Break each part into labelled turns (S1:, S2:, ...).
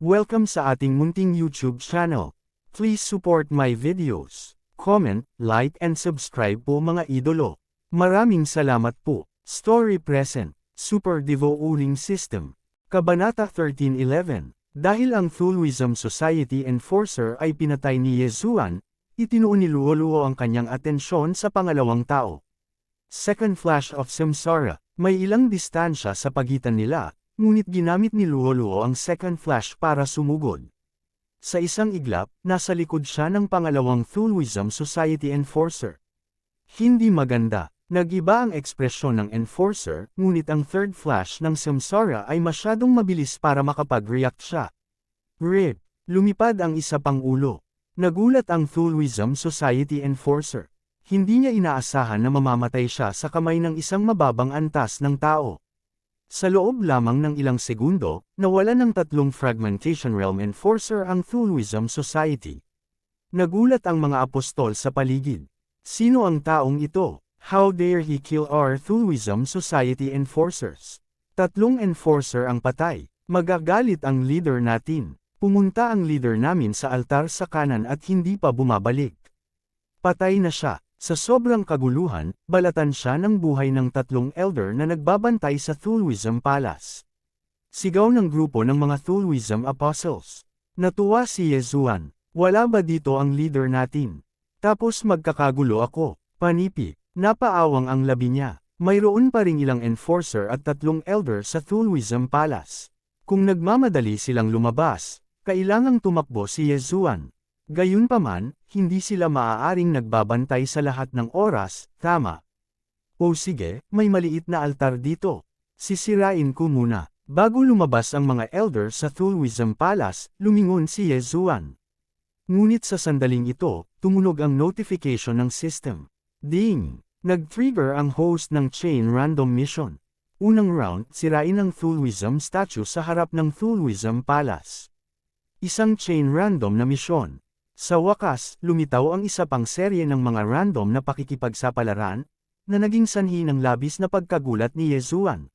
S1: Welcome sa ating munting YouTube channel. Please support my videos. Comment, like and subscribe po mga idolo. Maraming salamat po. Story present. Super Devo Uling System. Kabanata 13:11. Dahil ang Thuluism Society Enforcer ay pinatay ni Yezuan, itinuon ni Luoluo ang kanyang atensyon sa pangalawang tao. Second Flash of Samsara. May ilang distansya sa pagitan nila, ngunit ginamit ni Luoluo ang second flash para sumugod. Sa isang iglap, nasa likod siya ng pangalawang Thuluism Society Enforcer. Hindi maganda. Nag-iba ang ekspresyon ng Enforcer, ngunit ang third flash ng Samsara ay masyadong mabilis para makapag-react siya. Rip! Lumipad ang isa pang ulo. Nagulat ang Thuluism Society Enforcer. Hindi niya inaasahan na mamamatay siya sa kamay ng isang mababang antas ng tao. Sa loob lamang ng ilang segundo, nawala ng tatlong Fragmentation Realm Enforcer ang Thuluism Society. Nagulat ang mga apostol sa paligid. Sino ang taong ito? How dare he kill our Thuluism Society Enforcers? Tatlong enforcer ang patay. Magagalit ang leader natin. Pumunta ang leader namin sa altar sa kanan at hindi pa bumabalik. Patay na siya. Sa sobrang kaguluhan, balatan siya ng buhay ng tatlong elder na nagbabantay sa Thuluism Palace. Sigaw ng grupo ng mga Thuluism Apostles. Natuwa si Yezuan. Wala ba dito ang leader natin? Tapos magkakagulo ako. Panipi. Napaawang ang labi niya. Mayroon pa ring ilang enforcer at tatlong elder sa Thuluism Palace. Kung nagmamadali silang lumabas, kailangang tumakbo si Yezuan. Gayunpaman, hindi sila maaaring nagbabantay sa lahat ng oras, tama? O sige, may maliit na altar dito. Sisirain ko muna. Bago lumabas ang mga elder sa Thuluism Palace, lumingon si Yezuan. Ngunit sa sandaling ito, tumunog ang notification ng system. Ding! Nag-trigger ang host ng Chain Random Mission. Unang round, sirain ang Thuluism statue sa harap ng Thuluism Palace. Isang chain random na misyon. Sa wakas, lumitaw ang isa pang serye ng mga random na pakikipagsapalaran, na naging sanhi ng labis na pagkagulat ni Yezuan.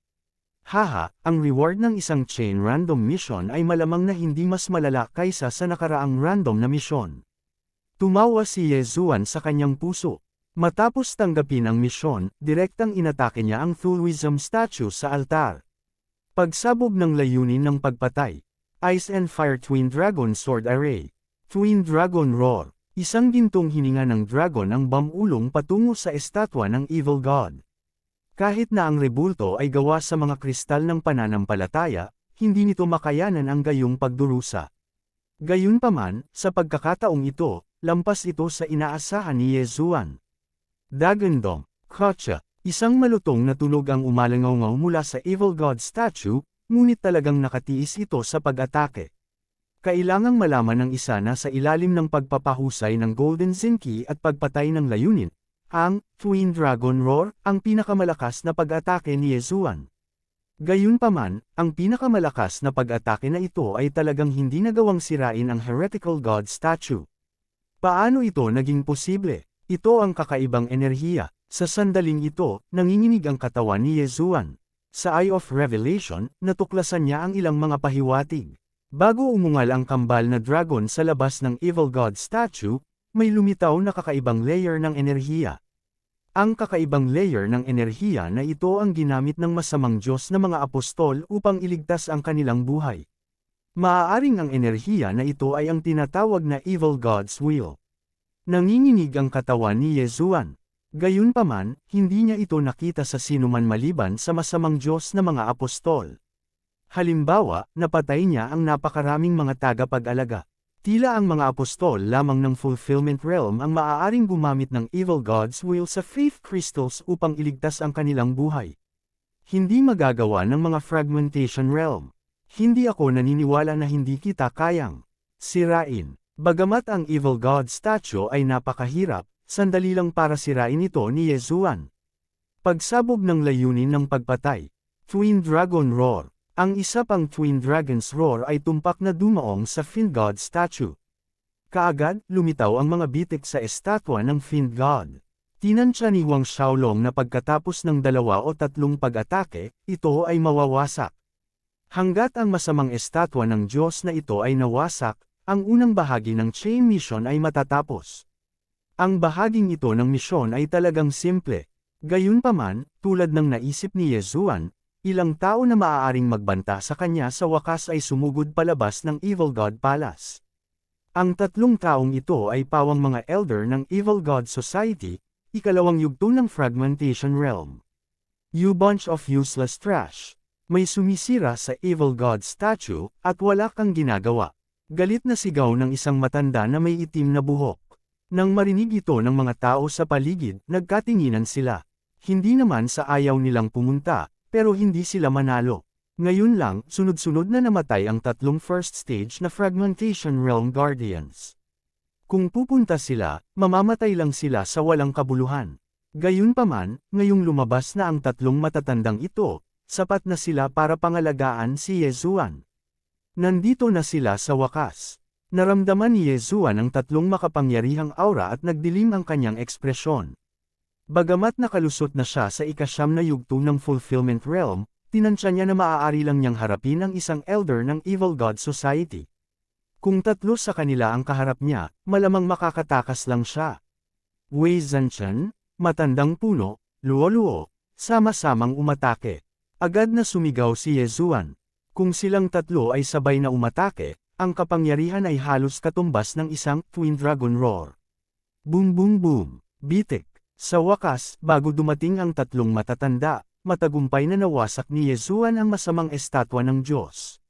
S1: Haha, ang reward ng isang chain random mission ay malamang na hindi mas malala kaysa sa nakaraang random na misyon. Tumawa si Yezuan sa kanyang puso. Matapos tanggapin ang misyon, direktang inatake niya ang Thuluism statue sa altar. Pagsabog ng layunin ng pagpatay. Ice and Fire Twin Dragon Sword Array. Twin Dragon Roar. Isang gintong hininga ng dragon ang bamulong patungo sa estatwa ng Evil God. Kahit na ang rebulto ay gawa sa mga kristal ng pananampalataya, hindi nito makayanan ang gayong pagdurusa. Gayunpaman, sa pagkakataong ito, lampas ito sa inaasahan ni Yezuan. Dagandong. Kotcha. Isang malutong na tunog ang umalangaw mula sa Evil God statue, ngunit talagang nakatiis ito sa pag-atake. Kailangang malaman ng isa na sa ilalim ng pagpapahusay ng Golden Zinki at pagpatay ng layunin, ang Twin Dragon Roar, ang pinakamalakas na pag-atake ni Yezuan. Gayunpaman, ang pinakamalakas na pag-atake na ito ay talagang hindi nagawang sirain ang Heretical God statue. Paano ito naging posible? Ito ang kakaibang enerhiya. Sa sandaling ito, nanginginig ang katawan ni Yezuan. Sa Eye of Revelation, natuklasan niya ang ilang mga pahiwatig. Bago umungal ang kambal na dragon sa labas ng Evil God statue, may lumitaw na kakaibang layer ng enerhiya. Ang kakaibang layer ng enerhiya na ito ang ginamit ng masamang Diyos na mga apostol upang iligtas ang kanilang buhay. Maaaring ang enerhiya na ito ay ang tinatawag na Evil God's Will. Nanginginig ang katawan ni Yezuan. Gayunpaman, hindi niya ito nakita sa sinuman maliban sa masamang Diyos na mga apostol. Halimbawa, napatay niya ang napakaraming mga tagapag-alaga. Tila ang mga apostol lamang ng Fulfillment Realm ang maaaring gumamit ng Evil God's Will sa Faith Crystals upang iligtas ang kanilang buhay. Hindi magagawa ng mga Fragmentation Realm. Hindi ako naniniwala na hindi kita kayang sirain. Bagamat ang Evil God statue ay napakahirap, sandali lang para sirain ito ni Yezuan. Pagsabog ng layunin ng pagpatay. Twin Dragon Roar. Ang isa pang Twin Dragon's Roar ay tumpak na dumaong sa Fiend God statue. Kaagad, lumitaw ang mga bitik sa estatwa ng Fiend God. Tinansya ni Huang Xiaolong na pagkatapos ng 2 o 3 pag-atake, ito ay mawawasak. Hanggat ang masamang estatwa ng Diyos na ito ay nawasak, ang unang bahagi ng chain mission ay matatapos. Ang bahaging ito ng misyon ay talagang simple. Gayunpaman, tulad ng naisip ni Yezuan, ilang tao na maaaring magbanta sa kanya sa wakas ay sumugod palabas ng Evil God Palace. Ang tatlong taong ito ay pawang mga elder ng Evil God Society, ikalawang yugto ng Fragmentation Realm. You bunch of useless trash. May sumisira sa Evil God statue, at wala kang ginagawa. Galit na sigaw ng isang matanda na may itim na buhok. Nang marinig ito ng mga tao sa paligid, nagkatinginan sila. Hindi naman sa ayaw nilang pumunta, pero hindi sila manalo. Ngayon lang, sunod-sunod na namatay ang tatlong first stage na Fragmentation Realm Guardians. Kung pupunta sila, mamamatay lang sila sa walang kabuluhan. Gayunpaman, ngayong lumabas na ang tatlong matatandang ito, sapat na sila para pangalagaan si Yezuan. Nandito na sila sa wakas. Naramdaman ni Yezuan ang tatlong makapangyarihang aura at nagdilim ang kanyang ekspresyon. Bagamat nakalusot na siya sa ikasyam na yugto ng Fulfillment Realm, tinansya niya na maaari lang niyang harapin ang isang elder ng Evil God Society. Kung tatlo sa kanila ang kaharap niya, malamang makakatakas lang siya. Wei Zhanshan, matandang puno, Luo-Luo, sama-samang umatake. Agad na sumigaw si Yezuan. Kung silang tatlo ay sabay na umatake, ang kapangyarihan ay halos katumbas ng isang Twin Dragon Roar. Boom boom boom, bitik. Sa wakas, bago dumating ang tatlong matatanda, matagumpay na nawasak ni Yezuan ang masamang estatwa ng Diyos.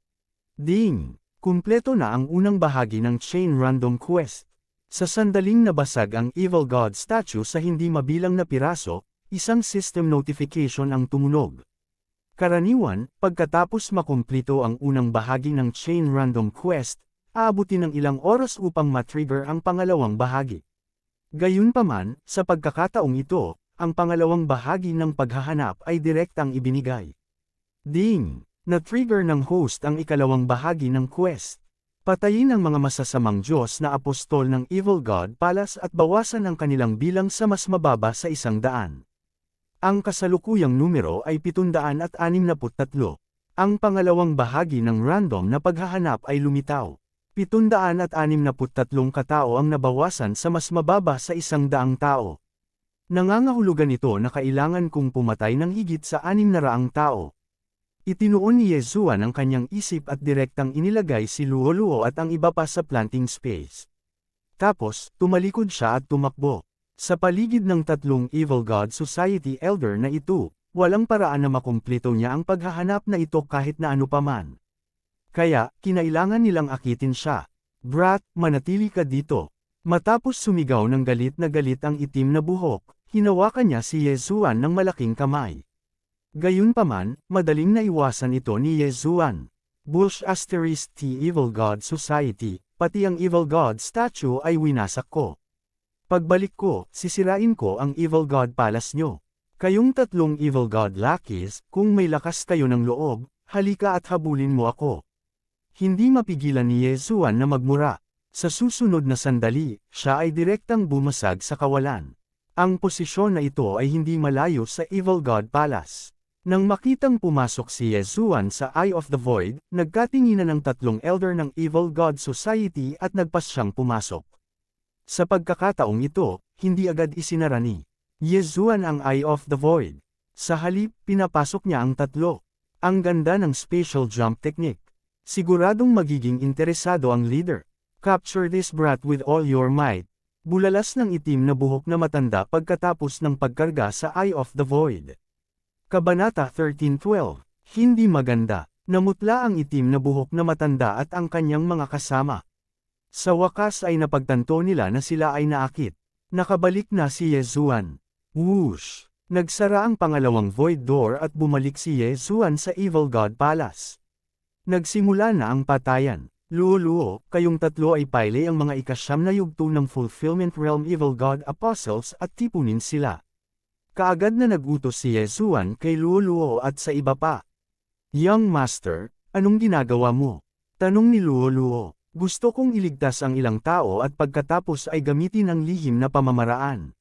S1: Ding! Kumpleto na ang unang bahagi ng Chain Random Quest. Sa sandaling nabasag ang Evil God statue sa hindi mabilang na piraso, isang system notification ang tumunog. Karaniwan, pagkatapos makumplito ang unang bahagi ng Chain Random Quest, aabutin ng ilang oras upang matrigger ang pangalawang bahagi. Gayunpaman, sa pagkakataong ito, ang pangalawang bahagi ng paghahanap ay direktang ibinigay. Ding! Na-trigger ng host ang ikalawang bahagi ng quest. Patayin ang mga masasamang Diyos na apostol ng Evil God Palace at bawasan ang kanilang bilang sa mas mababa sa 100. Ang kasalukuyang numero ay 763. Ang pangalawang bahagi ng random na paghahanap ay lumitaw. 763 katao ang nabawasan sa mas mababa sa 100 tao. Nangangahulugan ito na kailangan kong pumatay ng higit sa 600 tao. Itinuon ni Yezuan ang kanyang isip at direktang inilagay si Luo-Luo at ang iba pa sa planting space. Tapos, tumalikod siya at tumakbo. Sa paligid ng tatlong Evil God Society elder na ito, walang paraan na makumplito niya ang paghahanap na ito kahit na ano paman. Kaya, kinailangan nilang akitin siya. Brat, manatili ka dito. Matapos sumigaw ng galit na galit ang itim na buhok, hinawakan niya si Yezuan ng malaking kamay. Gayunpaman, madaling naiwasan ito ni Yezuan. Bush *T Evil God Society, pati ang Evil God statue ay winasak ko. Pagbalik ko, sisirain ko ang Evil God Palace nyo. Kayong tatlong Evil God Lackeys, kung may lakas kayo ng loob, halika at habulin mo ako. Hindi mapigilan ni Yezuan na magmura. Sa susunod na sandali, siya ay direktang bumasag sa kawalan. Ang posisyon na ito ay hindi malayo sa Evil God Palace. Nang makitang pumasok si Yezuan sa Eye of the Void, nagkatinginan ng tatlong elder ng Evil God Society at nagpas siyang pumasok. Sa pagkakataong ito, hindi agad isinara ni Yezuan ang Eye of the Void. Sa halip, pinapasok niya ang tatlo. Ang ganda ng spatial jump technique. Siguradong magiging interesado ang leader. Capture this brat with all your might. Bulalas ng itim na buhok na matanda pagkatapos ng pagkarga sa Eye of the Void. Kabanata 13:12. Hindi maganda. Namutla ang itim na buhok na matanda at ang kanyang mga kasama. Sa wakas ay napagtanto nila na sila ay naakit. Nakabalik na si Yezuan. Whoosh! Nagsara ang pangalawang void door at bumalik si Yezuan sa Evil God Palace. Nagsimula na ang patayan. Luo-Luo, kayong tatlo ay paile ang mga ikasyam na yugto ng Fulfillment Realm Evil God Apostles at tipunin sila. Kaagad na nagutos si Yezuan kay Luo-Luo at sa iba pa. Young Master, anong ginagawa mo? Tanong ni Luo-Luo. Gusto kong iligtas ang ilang tao at pagkatapos ay gamitin ang lihim na pamamaraan.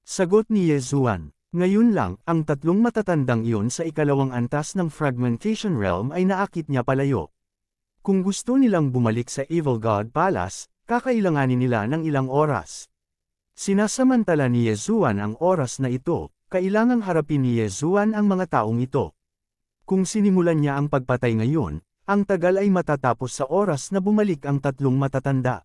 S1: Sagot ni Yezuan, Ngayon lang, ang tatlong matatandang iyon sa ikalawang antas ng Fragmentation Realm ay naakit niya palayo. Kung gusto nilang bumalik sa Evil God Palace, kakailanganin nila ng ilang oras. Sinasamantala ni Yezuan ang oras na ito, kailangang harapin ni Yezuan ang mga taong ito. Kung sinimulan niya ang pagpatay ngayon, ang tagal ay matatapos sa oras na bumalik ang tatlong matatanda.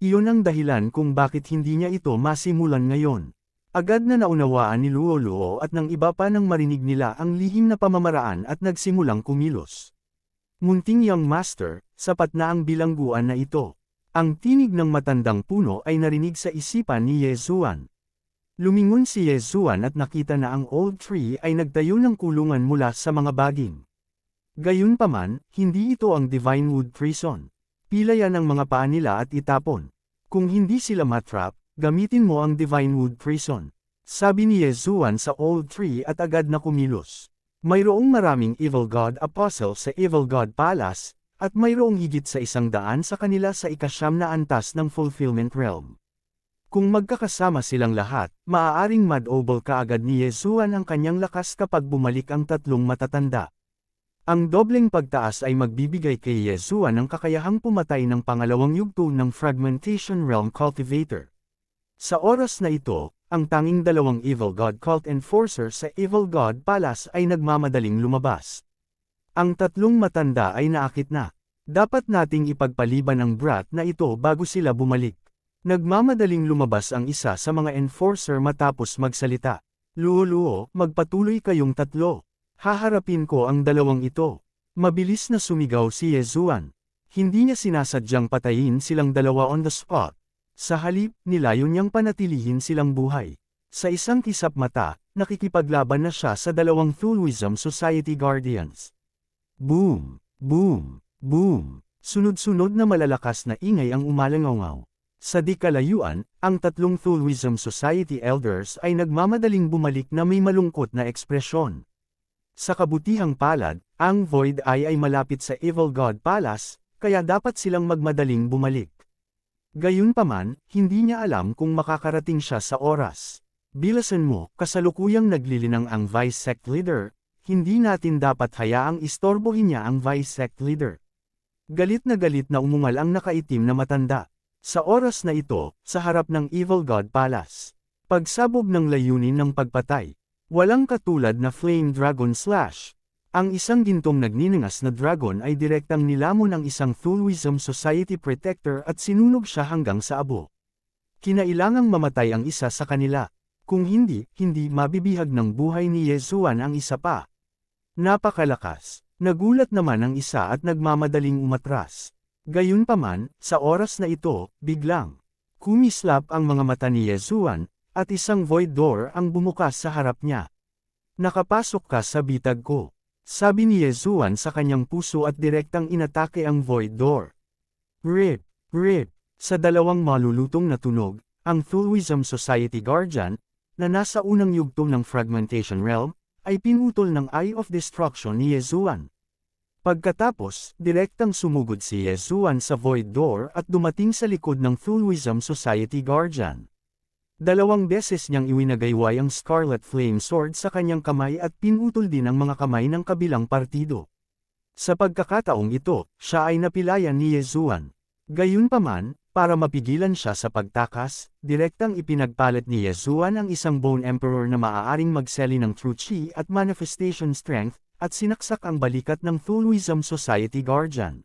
S1: Iyon ang dahilan kung bakit hindi niya ito masimulan ngayon. Agad na naunawaan ni Luo Luo at ng iba pa nang marinig nila ang lihim na pamamaraan at nagsimulang kumilos. Munting Young Master, sapat na ang bilangguan na ito. Ang tinig ng matandang puno ay narinig sa isipan ni Yezuan. Lumingon si Yezuan at nakita na ang old tree ay nagtayo ng kulungan mula sa mga baging. Gayunpaman, hindi ito ang Divine Wood Prison. Pilayan ang mga paa nila at itapon. Kung hindi sila matrap, gamitin mo ang Divine Wood Prison. Sabi ni Yezuan sa old tree at agad na kumilos. Mayroong maraming Evil God Apostle sa Evil God Palace, at mayroong higit sa 100 sa kanila sa ikasyam na antas ng Fulfillment Realm. Kung magkakasama silang lahat, maaaring madobol kaagad ni Yezuan ang kanyang lakas kapag bumalik ang tatlong matatanda. Ang dobleng pagtaas ay magbibigay kay Yezuan ng kakayahang pumatay ng pangalawang yugto ng Fragmentation Realm Cultivator. Sa oras na ito, ang tanging dalawang Evil God Cult Enforcer sa Evil God Palace ay nagmamadaling lumabas. Ang tatlong matanda ay naakit na. Dapat nating ipagpaliban ang brat na ito bago sila bumalik. Nagmamadaling lumabas ang isa sa mga enforcer matapos magsalita. Luo-luo, magpatuloy kayong tatlo. Haharapin ko ang dalawang ito. Mabilis na sumigaw si Yezuan. Hindi niya sinasadyang patayin silang dalawa on the spot. Sa halip, nilayo niyang panatilihin silang buhay. Sa isang kisap mata, nakikipaglaban na siya sa dalawang Thuluism Society Guardians. Boom! Boom! Boom! Sunod-sunod na malalakas na ingay ang umalangaw. Sa di kalayuan, ang tatlong Thuluism Society Elders ay nagmamadaling bumalik na may malungkot na ekspresyon. Sa kabutihang palad, ang Void Eye ay malapit sa Evil God Palace, kaya dapat silang magmadaling bumalik. Gayunpaman, hindi niya alam kung makakarating siya sa oras. Bilasan mo, kasalukuyang naglilinang ang Vice Sect Leader, hindi natin dapat hayaang istorbohin niya ang Vice Sect Leader. Galit na umungal ang nakaitim na matanda. Sa oras na ito, sa harap ng Evil God Palace. Pagsabog ng layunin ng pagpatay. Walang katulad na Flame Dragon Slash. Ang isang gintong nagniningas na dragon ay direktang nilamon ang isang Thuluism Society Protector at sinunog siya hanggang sa abo. Kinailangang mamatay ang isa sa kanila. Kung hindi mabibihag ng buhay ni Yezuan ang isa pa. Napakalakas. Nagulat naman ang isa at nagmamadaling umatras. Gayunpaman, sa oras na ito, biglang kumislap ang mga mata ni Yezuan, at isang void door ang bumukas sa harap niya. Nakapasok ka sa bitag ko. Sabi ni Yezuan sa kanyang puso at direktang inatake ang void door. Rip! Rip! Sa dalawang malulutong na tunog, ang Thuluism Society Guardian, na nasa unang yugto ng Fragmentation Realm, ay pinutol ng Eye of Destruction ni Yezuan. Pagkatapos, direktang sumugod si Yezuan sa Void Door at dumating sa likod ng Thuluism Society Guardian. 2 beses niyang iwinagayway ang Scarlet Flame Sword sa kanyang kamay at pinutol din ang mga kamay ng kabilang partido. Sa pagkakataong ito, siya ay napilayan ni Yezuan. Gayunpaman, para mapigilan siya sa pagtakas, direktang ipinagpalit ni Yezuan ang isang Bone Emperor na maaaring magseli ng True Chi at Manifestation Strength, at sinaksak ang balikat ng Thuluism Society Guardian.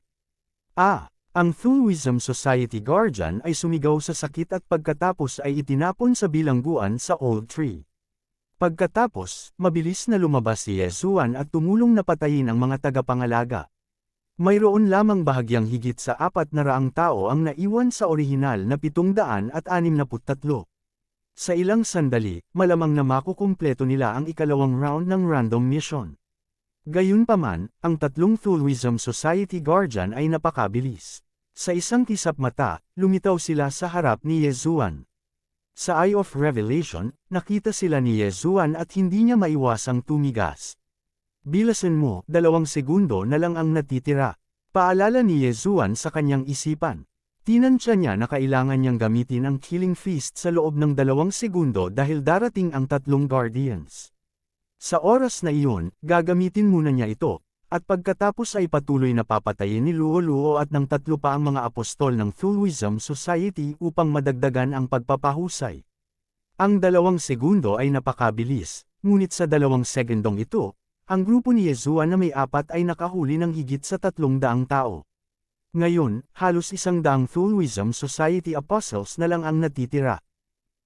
S1: Ang Thuluism Society Guardian ay sumigaw sa sakit at pagkatapos ay itinapon sa bilangguan sa Old Tree. Pagkatapos, mabilis na lumabas si Yezuan at tumulong na patayin ang mga tagapangalaga. Mayroon lamang bahagyang higit sa 400 tao ang naiwan sa orihinal na 763. Sa ilang sandali, malamang na makukumpleto nila ang ikalawang round ng random mission. Gayunpaman, ang tatlong Thuluism Society Guardian ay napakabilis. Sa isang kisap mata, lumitaw sila sa harap ni Yezuan. Sa Eye of Revelation, nakita sila ni Yezuan at hindi niya maiwasang tumigas. Bilasan mo, 2 segundo na lang ang natitira. Paalala ni Yezuan sa kanyang isipan. Tinansya niya na kailangan niyang gamitin ang Killing Feast sa loob ng 2 segundo dahil darating ang 3 Guardians. Sa oras na iyon, gagamitin muna niya ito, at pagkatapos ay patuloy na papatayin ni Luo Luo at ng 3 pa ang mga apostol ng Thuwism Society upang madagdagan ang pagpapahusay. Ang 2 segundo ay napakabilis, ngunit sa 2 segundong ito, ang grupo ni Yeshua na may 4 ay nakahuli ng higit sa 300 tao. Ngayon, halos 100 Thuwism Society Apostles na lang ang natitira.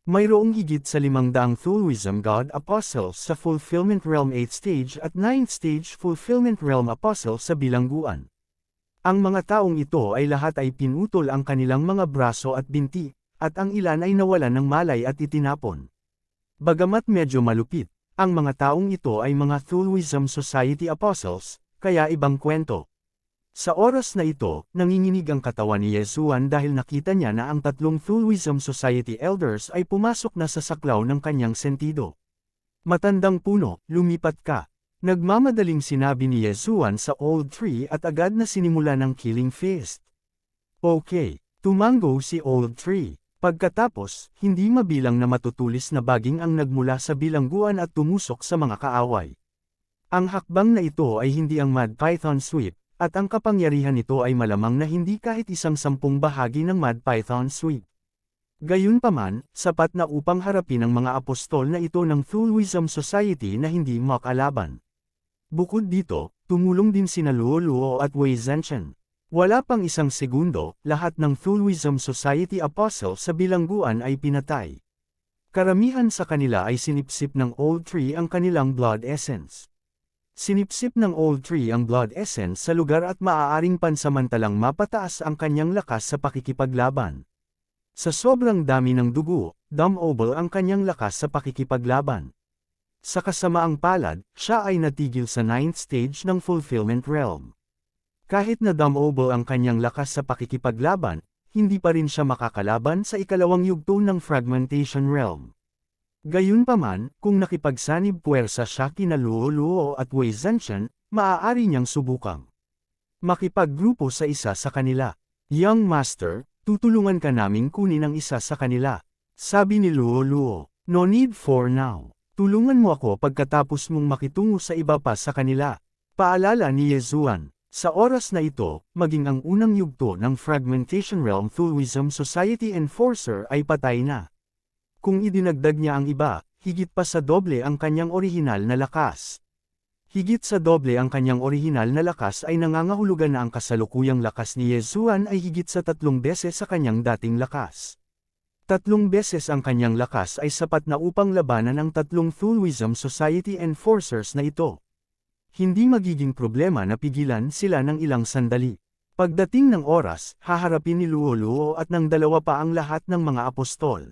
S1: Mayroong higit sa 500 Thuwism God Apostles sa Fulfillment Realm 8th Stage at 9th Stage Fulfillment Realm Apostles sa bilangguan. Ang mga taong ito ay lahat ay pinutol ang kanilang mga braso at binti, at ang ilan ay nawalan ng malay at itinapon. Bagamat medyo malupit, ang mga taong ito ay mga Thuwism Society Apostles, kaya ibang kwento. Sa oras na ito, nanginginig ang katawan ni Yeshua dahil nakita niya na ang 3 Thuwism Society Elders ay pumasok na sa saklaw ng kanyang sentido. Matandang puno, lumipat ka. Nagmamadaling sinabi ni Yeshua sa Old Tree at agad na sinimula ng Killing Feast. Okay, tumango si Old Tree. Pagkatapos, hindi mabilang na matutulis na baging ang nagmula sa bilangguan at tumusok sa mga kaaway. Ang hakbang na ito ay hindi ang Mad Python Sweep, at ang kapangyarihan nito ay malamang na hindi kahit 1/10 bahagi ng Mad Python Sweep. Gayunpaman, sapat na upang harapin ang mga apostol na ito ng Thuwism Society na hindi makalaban. Bukod dito, tumulong din sina Luo Luo at Wei Zhenchen. Wala pang 1 segundo, lahat ng Thuwism Society Apostles sa bilangguan ay pinatay. Karamihan sa kanila ay sinipsip ng Old Tree ang kanilang blood essence. Sinipsip ng Old Tree ang blood essence sa lugar at maaaring pansamantalang mapataas ang kanyang lakas sa pakikipaglaban. Sa sobrang dami ng dugo, dumobble ang kanyang lakas sa pakikipaglaban. Sa kasamaang palad, siya ay natigil sa 9th stage ng Fulfillment Realm. Kahit na dumobble ang kanyang lakas sa pakikipaglaban, hindi pa rin siya makakalaban sa 2 yugto ng Fragmentation Realm. Gayunpaman, kung nakipagsanib puwersa siya kina Luo Luo at Wei Zhenchen, maaari niyang subukang makipaggrupo sa isa sa kanila. Young Master, tutulungan ka naming kunin ang isa sa kanila. Sabi ni Luo Luo, no need for now. Tulungan mo ako pagkatapos mong makitungo sa iba pa sa kanila. Paalala ni Yeshua. Sa oras na ito, maging ang unang yugto ng Fragmentation Realm Thuwism Society Enforcer ay patay na. Kung idinagdag niya ang iba, higit pa sa doble ang kanyang orihinal na lakas. Higit sa doble ang kanyang orihinal na lakas ay nangangahulugan na ang kasalukuyang lakas ni Yeshua ay higit sa 3 beses sa kanyang dating lakas. 3 beses ang kanyang lakas ay sapat na upang labanan ang 3 Thuwism Society Enforcers na ito. Hindi magiging problema na pigilan sila ng ilang sandali. Pagdating ng oras, haharapin ni Luo Luo at ng 2 pa ang lahat ng mga apostol.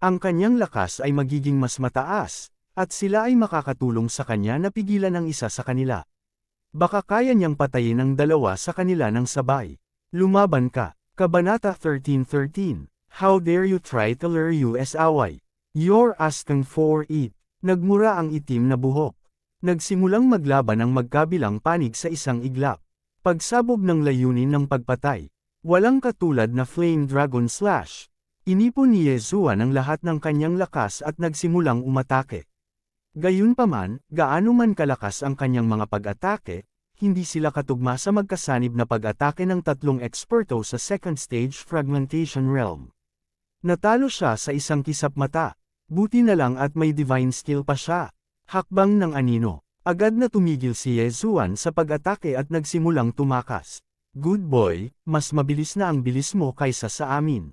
S1: Ang kanyang lakas ay magiging mas mataas, at sila ay makakatulong sa kanya na pigilan ang isa sa kanila. Baka kaya niyang patayin ang 2 sa kanila ng sabay. Lumaban ka. Kabanata 13:13. How dare you try to lure us away? You're asking for it. Nagmura ang itim na buhok. Nagsimulang maglaban ang magkabilang panig sa isang iglap. Pagsabog ng layunin ng pagpatay. Walang katulad na Flame Dragon Slash. Inipon ni Yeshua ng lahat ng kanyang lakas at nagsimulang umatake. Gayunpaman, gaano man kalakas ang kanyang mga pag-atake, hindi sila katugma sa magkasanib na pag-atake ng 3 eksperto sa 2nd Stage Fragmentation Realm. Natalo siya sa isang kisap mata. Buti na lang at may divine skill pa siya. Hakbang ng anino. Agad na tumigil si Yeshua sa pag-atake at nagsimulang tumakas. Good boy, mas mabilis na ang bilis mo kaysa sa amin.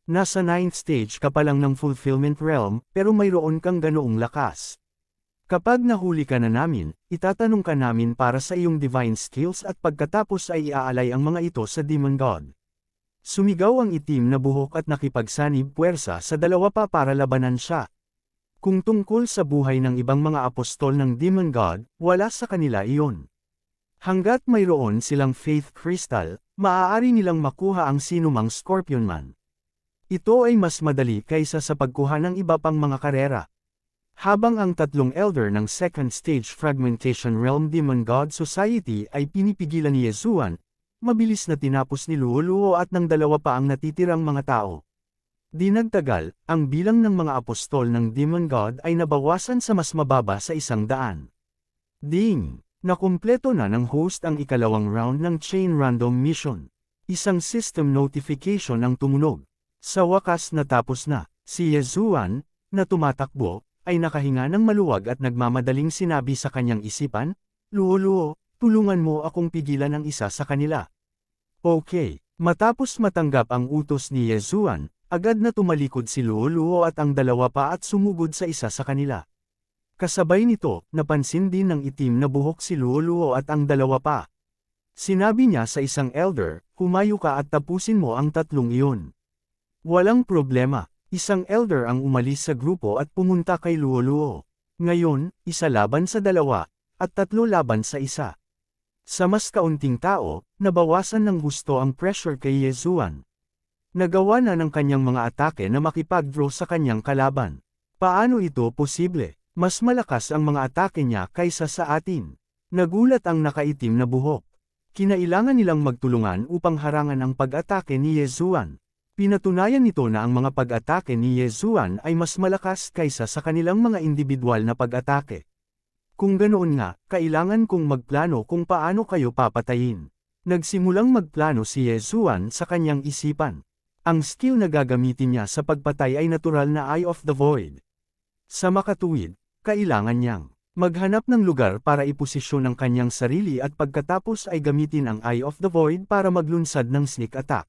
S1: Nasa 9th stage ka pa lang ng Fulfillment Realm, pero mayroon kang ganoong lakas. Kapag nahuli ka na namin, itatanong ka namin para sa iyong divine skills at pagkatapos ay iaalay ang mga ito sa Demon God. Sumigaw ang itim na buhok at nakipagsanib puwersa sa 2 pa para labanan siya. Kung tungkol sa buhay ng ibang mga apostol ng Demon God, wala sa kanila iyon. Hanggat mayroon silang Faith Crystal, maaari nilang makuha ang sinumang Scorpion Man. Ito ay mas madali kaysa sa pagkuha ng iba pang mga karera. Habang ang 3 elder ng 2nd Stage Fragmentation Realm Demon God Society ay pinipigilan ni Yeshua, mabilis na tinapos ni Luo at ng dalawa pa ang natitirang mga tao. Di nagtagal, ang bilang ng mga apostol ng Demon God ay nabawasan sa mas mababa sa 100. Ding! Nakumpleto na ng host ang ikalawang round ng Chain Random Mission. Isang system notification ang tumunog. Sa wakas natapos na, si Yezuan, na tumatakbo, ay nakahinga ng maluwag at nagmamadaling sinabi sa kanyang isipan, Luo, tulungan mo akong pigilan ang isa sa kanila. Okay, matapos matanggap ang utos ni Yezuan, agad na tumalikod si Luo at ang dalawa pa at sumugod sa isa sa kanila. Kasabay nito, napansin din ng itim na buhok si Luo at ang dalawa pa. Sinabi niya sa isang elder, humayo ka at tapusin mo ang tatlong iyon. Walang problema, isang elder ang umalis sa grupo at pumunta kay Luo. Ngayon, 1 laban sa 2, at 3 laban sa 1. Sa mas kaunting tao, nabawasan ng husto ang pressure kay Yezuan. Nagawa na ng kanyang mga atake na makipag-draw sa kanyang kalaban. Paano ito posible? Mas malakas ang mga atake niya kaysa sa atin. Nagulat ang nakaitim na buhok. Kinailangan nilang magtulungan upang harangan ang pag-atake ni Yezuan. Pinatunayan nito na ang mga pag-atake ni Yezuan ay mas malakas kaysa sa kanilang mga individual na pag-atake. Kung ganoon nga, kailangan kong magplano kung paano kayo papatayin. Nagsimulang magplano si Yezuan sa kanyang isipan. Ang skill na gagamitin niya sa pagpatay ay natural na Eye of the Void. Sa makatuwid, kailangan niyang maghanap ng lugar para iposisyon ang kanyang sarili at pagkatapos ay gamitin ang Eye of the Void para maglunsad ng sneak attack.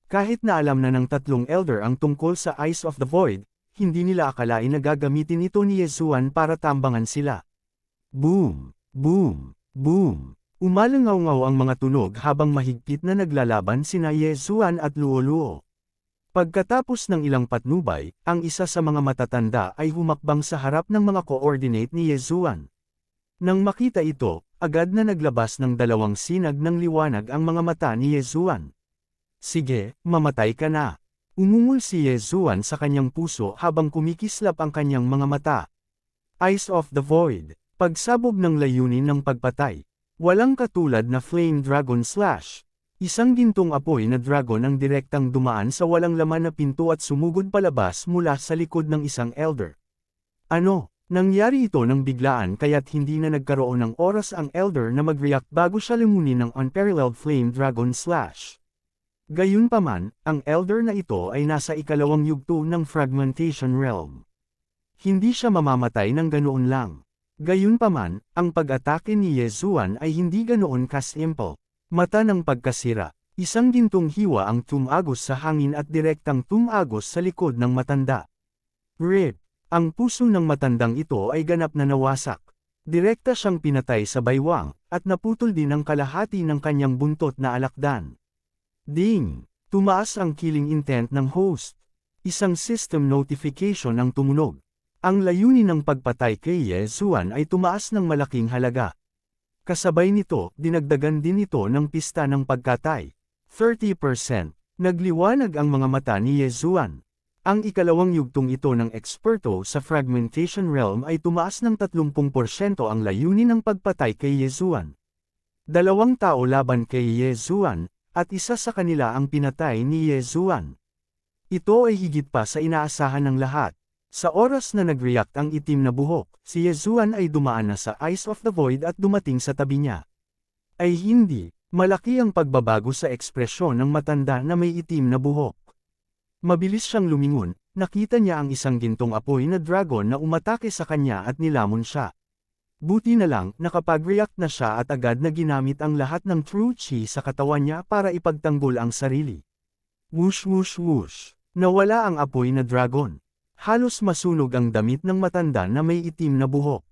S1: Kahit na alam na ng tatlong elder ang tungkol sa Eyes of the Void, hindi nila akalain na gagamitin ito ni Yezuan para tambangan sila. Boom! Boom! Boom! Umalangaw-ngaw ang mga tunog habang mahigpit na naglalaban sina Yezuan at Luo. Pagkatapos ng ilang patnubay, ang isa sa mga matatanda ay humakbang sa harap ng mga coordinate ni Yezuan. Nang makita ito, agad na naglabas ng 2 sinag ng liwanag ang mga mata ni Yezuan. Sige, mamatay ka na. Umungol si Yezuan sa kanyang puso habang kumikislap ang kanyang mga mata. Eyes of the Void. Pagsabog ng layunin ng pagpatay. Walang katulad na Flame Dragon Slash. Isang gintong apoy na dragon ang direktang dumaan sa walang laman na pinto at sumugod palabas mula sa likod ng isang elder. Ano? Nangyari ito ng biglaan kaya't hindi na nagkaroon ng oras ang elder na mag-react bago siya lumunin ng Unparalleled Flame Dragon Slash. Gayunpaman, ang elder na ito ay nasa ikalawang yugto ng Fragmentation Realm. Hindi siya mamamatay ng ganoon lang. Gayunpaman, ang pag-atake ni Yezuan ay hindi ganoon kasimple. Mata ng pagkasira, isang gintong hiwa ang tumagos sa hangin at direktang tumagos sa likod ng matanda. RIP. Ang puso ng matandang ito ay ganap na nawasak. Direkta siyang pinatay sa baywang, at naputol din ang kalahati ng kanyang buntot na alakdan. Ding! Tumaas ang killing intent ng host. Isang system notification ang tumunog. Ang layunin ng pagpatay kay Yezuan ay tumaas ng malaking halaga. Kasabay nito, dinagdagan din ito ng pista ng pagkatay. 30%. Nagliwanag ang mga mata ni Yezuan. Ang ikalawang yugtong ito ng eksperto sa Fragmentation Realm ay tumaas ng 30% ang layunin ng pagpatay kay Yezuan. 2 tao laban kay Yezuan, at isa sa kanila ang pinatay ni Yezuan. Ito ay higit pa sa inaasahan ng lahat. Sa oras na nag-react ang itim na buhok, si Yezuan ay dumaan na sa Eyes of the Void at dumating sa tabi niya. Ay hindi, malaki ang pagbabago sa ekspresyon ng matanda na may itim na buhok. Mabilis siyang lumingon, nakita niya ang isang gintong apoy na dragon na umatake sa kanya at nilamon siya. Buti na lang, nakapag-react na siya at agad na ginamit ang lahat ng true chi sa katawan niya para ipagtanggol ang sarili. Whoosh whoosh whoosh, nawala ang apoy na dragon. Halos masunog ang damit ng matanda na may itim na buhok.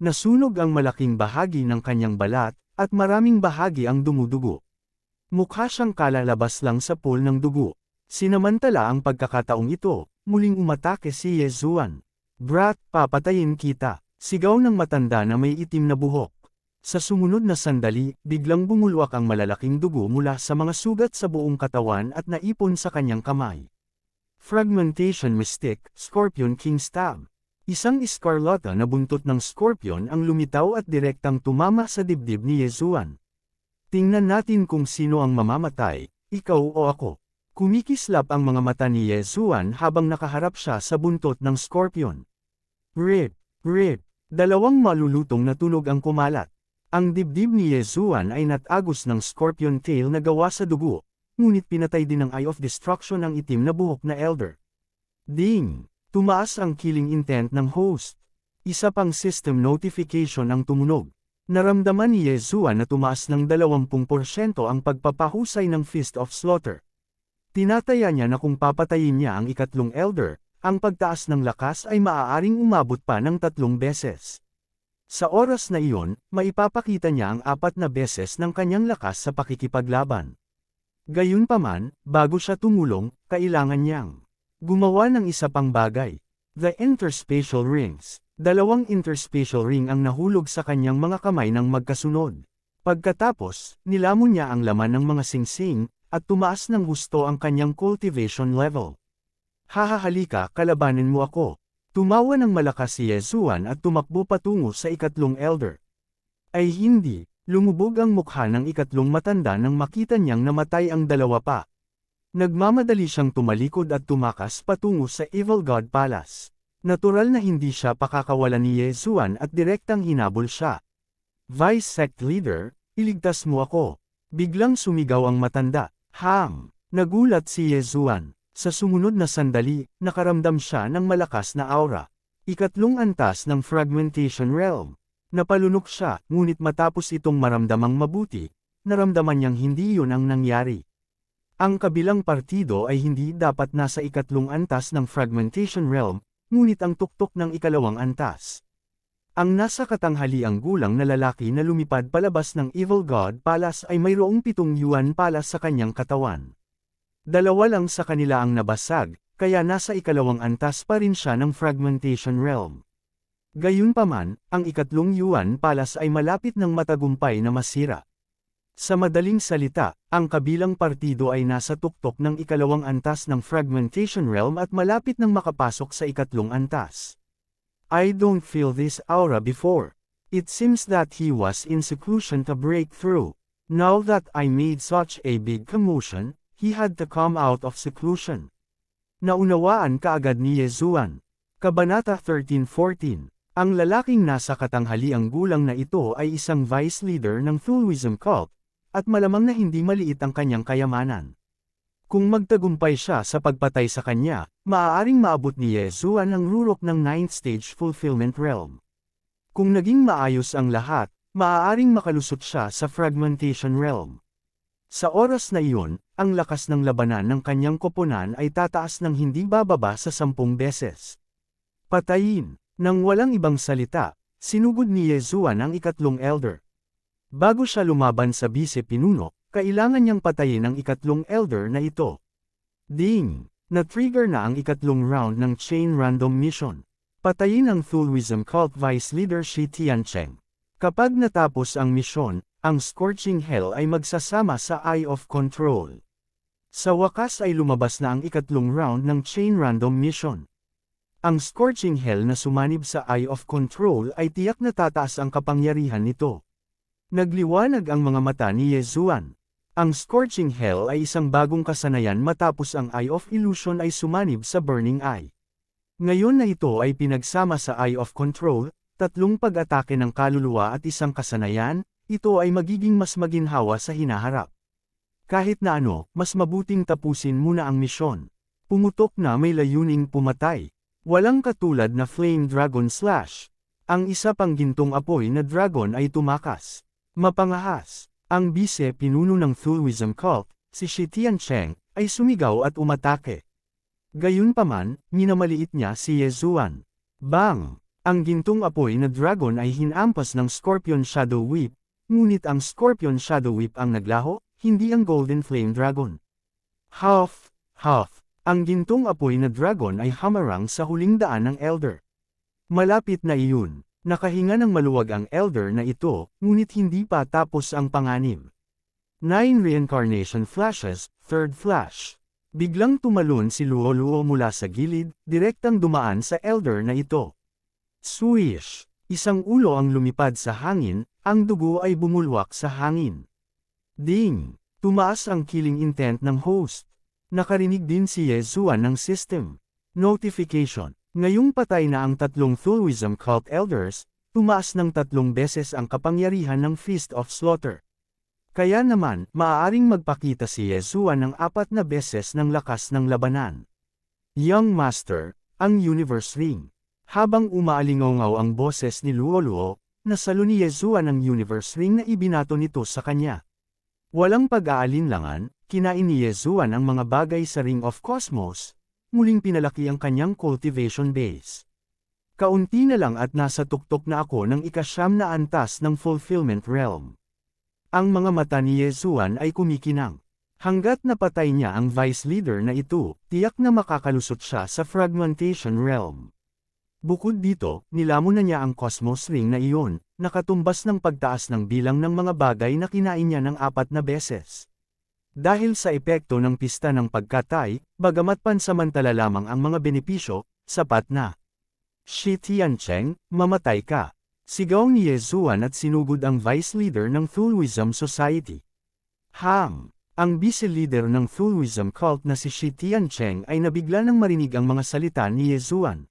S1: Nasunog ang malaking bahagi ng kanyang balat, at maraming bahagi ang dumudugo. Mukha siyang kalalabas lang sa pool ng dugo. Sinamantala ang pagkakataong ito, muling umatake si Yezuan. Brat, papatayin kita, sigaw ng matanda na may itim na buhok. Sa sumunod na sandali, biglang bumulwak ang malalaking dugo mula sa mga sugat sa buong katawan at naipon sa kanyang kamay. Fragmentation Mystic, Scorpion King Stab. Isang iskarlata na buntot ng scorpion ang lumitaw at direktang tumama sa dibdib ni Yezuan. Tingnan natin kung sino ang mamamatay, ikaw o ako. Kumikislap ang mga mata ni Yezuan habang nakaharap siya sa buntot ng scorpion. Rip, rip, dalawang malulutong na tunog ang kumalat. Ang dibdib ni Yezuan ay natagos ng scorpion tail na gawa sa dugo, ngunit pinatay din ng Eye of Destruction ang itim na buhok na Elder. Ding! Tumaas ang killing intent ng host. Isa pang system notification ang tumunog. Naramdaman ni Yezuan na tumaas ng 20% ang pagpapahusay ng Fist of Slaughter. Tinataya niya na kung papatayin niya ang ikatlong Elder, ang pagtaas ng lakas ay maaaring umabot pa ng 3 beses. Sa oras na iyon, maipapakita niya ang 4 na beses ng kanyang lakas sa pakikipaglaban. Gayunpaman, bago siya tumulong, kailangan niyang gumawa ng isa pang bagay. The interspatial rings. 2 interspatial ring ang nahulog sa kanyang mga kamay ng magkasunod. Pagkatapos, nilamon niya ang laman ng mga singsing, at tumaas ng husto ang kanyang cultivation level. Hahahalika, kalabanin mo ako. Tumawa ng malakas si Yezuan at tumakbo patungo sa ikatlong Elder. Ay hindi, lumubog ang mukha ng ikatlong matanda nang makita niyang namatay ang dalawa pa. Nagmamadali siyang tumalikod at tumakas patungo sa Evil God Palace. Natural na hindi siya pakakawalan ni Yezuan at direktang hinabol siya. Vice Sect Leader, iligtas mo ako. Biglang sumigaw ang matanda. Nagulat si Yezuan. Sa sumunod na sandali, nakaramdam siya ng malakas na aura. Ikatlong antas ng Fragmentation Realm. Napalunok siya, ngunit matapos itong maramdamang mabuti, naramdaman niyang hindi yun ang nangyari. Ang kabilang partido ay hindi dapat nasa ikatlong antas ng Fragmentation Realm, ngunit ang tuktok ng ikalawang antas. Ang nasa katanghaliang gulang na lalaki na lumipad palabas ng Evil God Palace ay mayroong 7 Yuan Palace sa kanyang katawan. 2 lang sa kanila ang nabasag, kaya nasa ikalawang antas pa rin siya ng Fragmentation Realm. Gayunpaman, ang ikatlong Yuan Palace ay malapit ng matagumpay na masira. Sa madaling salita, ang kabilang partido ay nasa tuktok ng ikalawang antas ng Fragmentation Realm at malapit nang makapasok sa ikatlong antas. I don't feel this aura before. It seems that he was in seclusion to break through. Now that I made such a big commotion, he had to come out of seclusion. Naunawaan kaagad ni Yezuan. Kabanata 13:14. Ang lalaking nasa katanghaliang gulang na ito ay isang vice leader ng Thuluism cult, at malamang na hindi maliit ang kanyang kayamanan. Kung magtagumpay siya sa pagpatay sa kanya, maaaring maabot ni Yezuan ang rurok ng 9th Stage Fulfillment Realm. Kung naging maayos ang lahat, maaaring makalusot siya sa Fragmentation Realm. Sa oras na iyon, ang lakas ng labanan ng kanyang koponan ay tataas ng hindi bababa sa 10 beses. Patayin, nang walang ibang salita, sinugod ni Yezuan ang ikatlong Elder. Bago siya lumaban sa bise-pinuno, kailangan niyang patayin ang ikatlong Elder na ito. Ding! Na-trigger na ang ikatlong round ng Chain Random Mission. Patayin ang Thuluism Cult Vice Leader Shi Tiancheng. Kapag natapos ang misyon, ang Scorching Hell ay magsasama sa Eye of Control. Sa wakas ay lumabas na ang ikatlong round ng Chain Random Mission. Ang Scorching Hell na sumanib sa Eye of Control ay tiyak na tataas ang kapangyarihan nito. Nagliwanag ang mga mata ni Yezuan. Ang Scorching Hell ay isang bagong kasanayan matapos ang Eye of Illusion ay sumanib sa Burning Eye. Ngayon na ito ay pinagsama sa Eye of Control, 3 pag-atake ng kaluluwa at isang kasanayan, ito ay magiging mas maginhawa sa hinaharap. Kahit na ano, mas mabuting tapusin muna ang misyon. Pumutok na may layuning pumatay. Walang katulad na Flame Dragon Slash. Ang isa pang gintong apoy na dragon ay tumakas. Mapangahas, ang bise-pinuno ng Thuluism cult, si Shi Tiancheng, ay sumigaw at umatake. Gayunpaman, minamaliit niya si Yezuan. Bang! Ang gintong apoy na dragon ay hinampas ng Scorpion Shadow Whip, ngunit ang Scorpion Shadow Whip ang naglaho, hindi ang Golden Flame Dragon. Huff! Huff! Ang gintong apoy na dragon ay hamarang sa huling daan ng Elder. Malapit na iyon. Nakahinga ng maluwag ang Elder na ito, ngunit hindi pa tapos ang panganib. 9 Reincarnation Flashes, Third Flash. Biglang tumalon si Luo-Luo mula sa gilid, direktang dumaan sa Elder na ito. Swish! Isang ulo ang lumipad sa hangin, ang dugo ay bumulwak sa hangin. Ding! Tumaas ang killing intent ng host. Nakarinig din si Yezuan ng system. Notification. Ngayong patay na ang tatlong Thuluism cult elders, tumaas ng 3 beses ang kapangyarihan ng Feast of Slaughter. Kaya naman, maaaring magpakita si Yezuan ng 4 na beses ng lakas ng labanan. Young Master, ang Universe Ring. Habang umaalingaw ang boses ni Luoluo, nasalo ni Yezuan ang Universe Ring na ibinato nito sa kanya. Walang pag-aalinlangan, kinain ni Yezuan ang mga bagay sa Ring of Cosmos, muling pinalaki ang kanyang cultivation base. Kaunti na lang at nasa tuktok na ako ng ika-9 na antas ng Fulfillment Realm. Ang mga mata ni Yezuan ay kumikinang. Hanggat napatay niya ang Vice Leader na ito, tiyak na makakalusot siya sa Fragmentation Realm. Bukod dito, nilamon na niya ang Cosmos Ring na iyon, nakatumbas ng pagtaas ng bilang ng mga bagay na kinain niya ng 4 na beses. Dahil sa epekto ng pista ng pagkatay, bagamat pansamantala lamang ang mga benepisyo, sapat na. Shi Tiancheng, mamatay ka. Sigaw ni Yezuan at sinugod ang Vice Leader ng Thuluism Society. Ang vice-leader ng Thuluism cult na si Shi Tiancheng ay nabigla nang marinig ang mga salita ni Yezuan.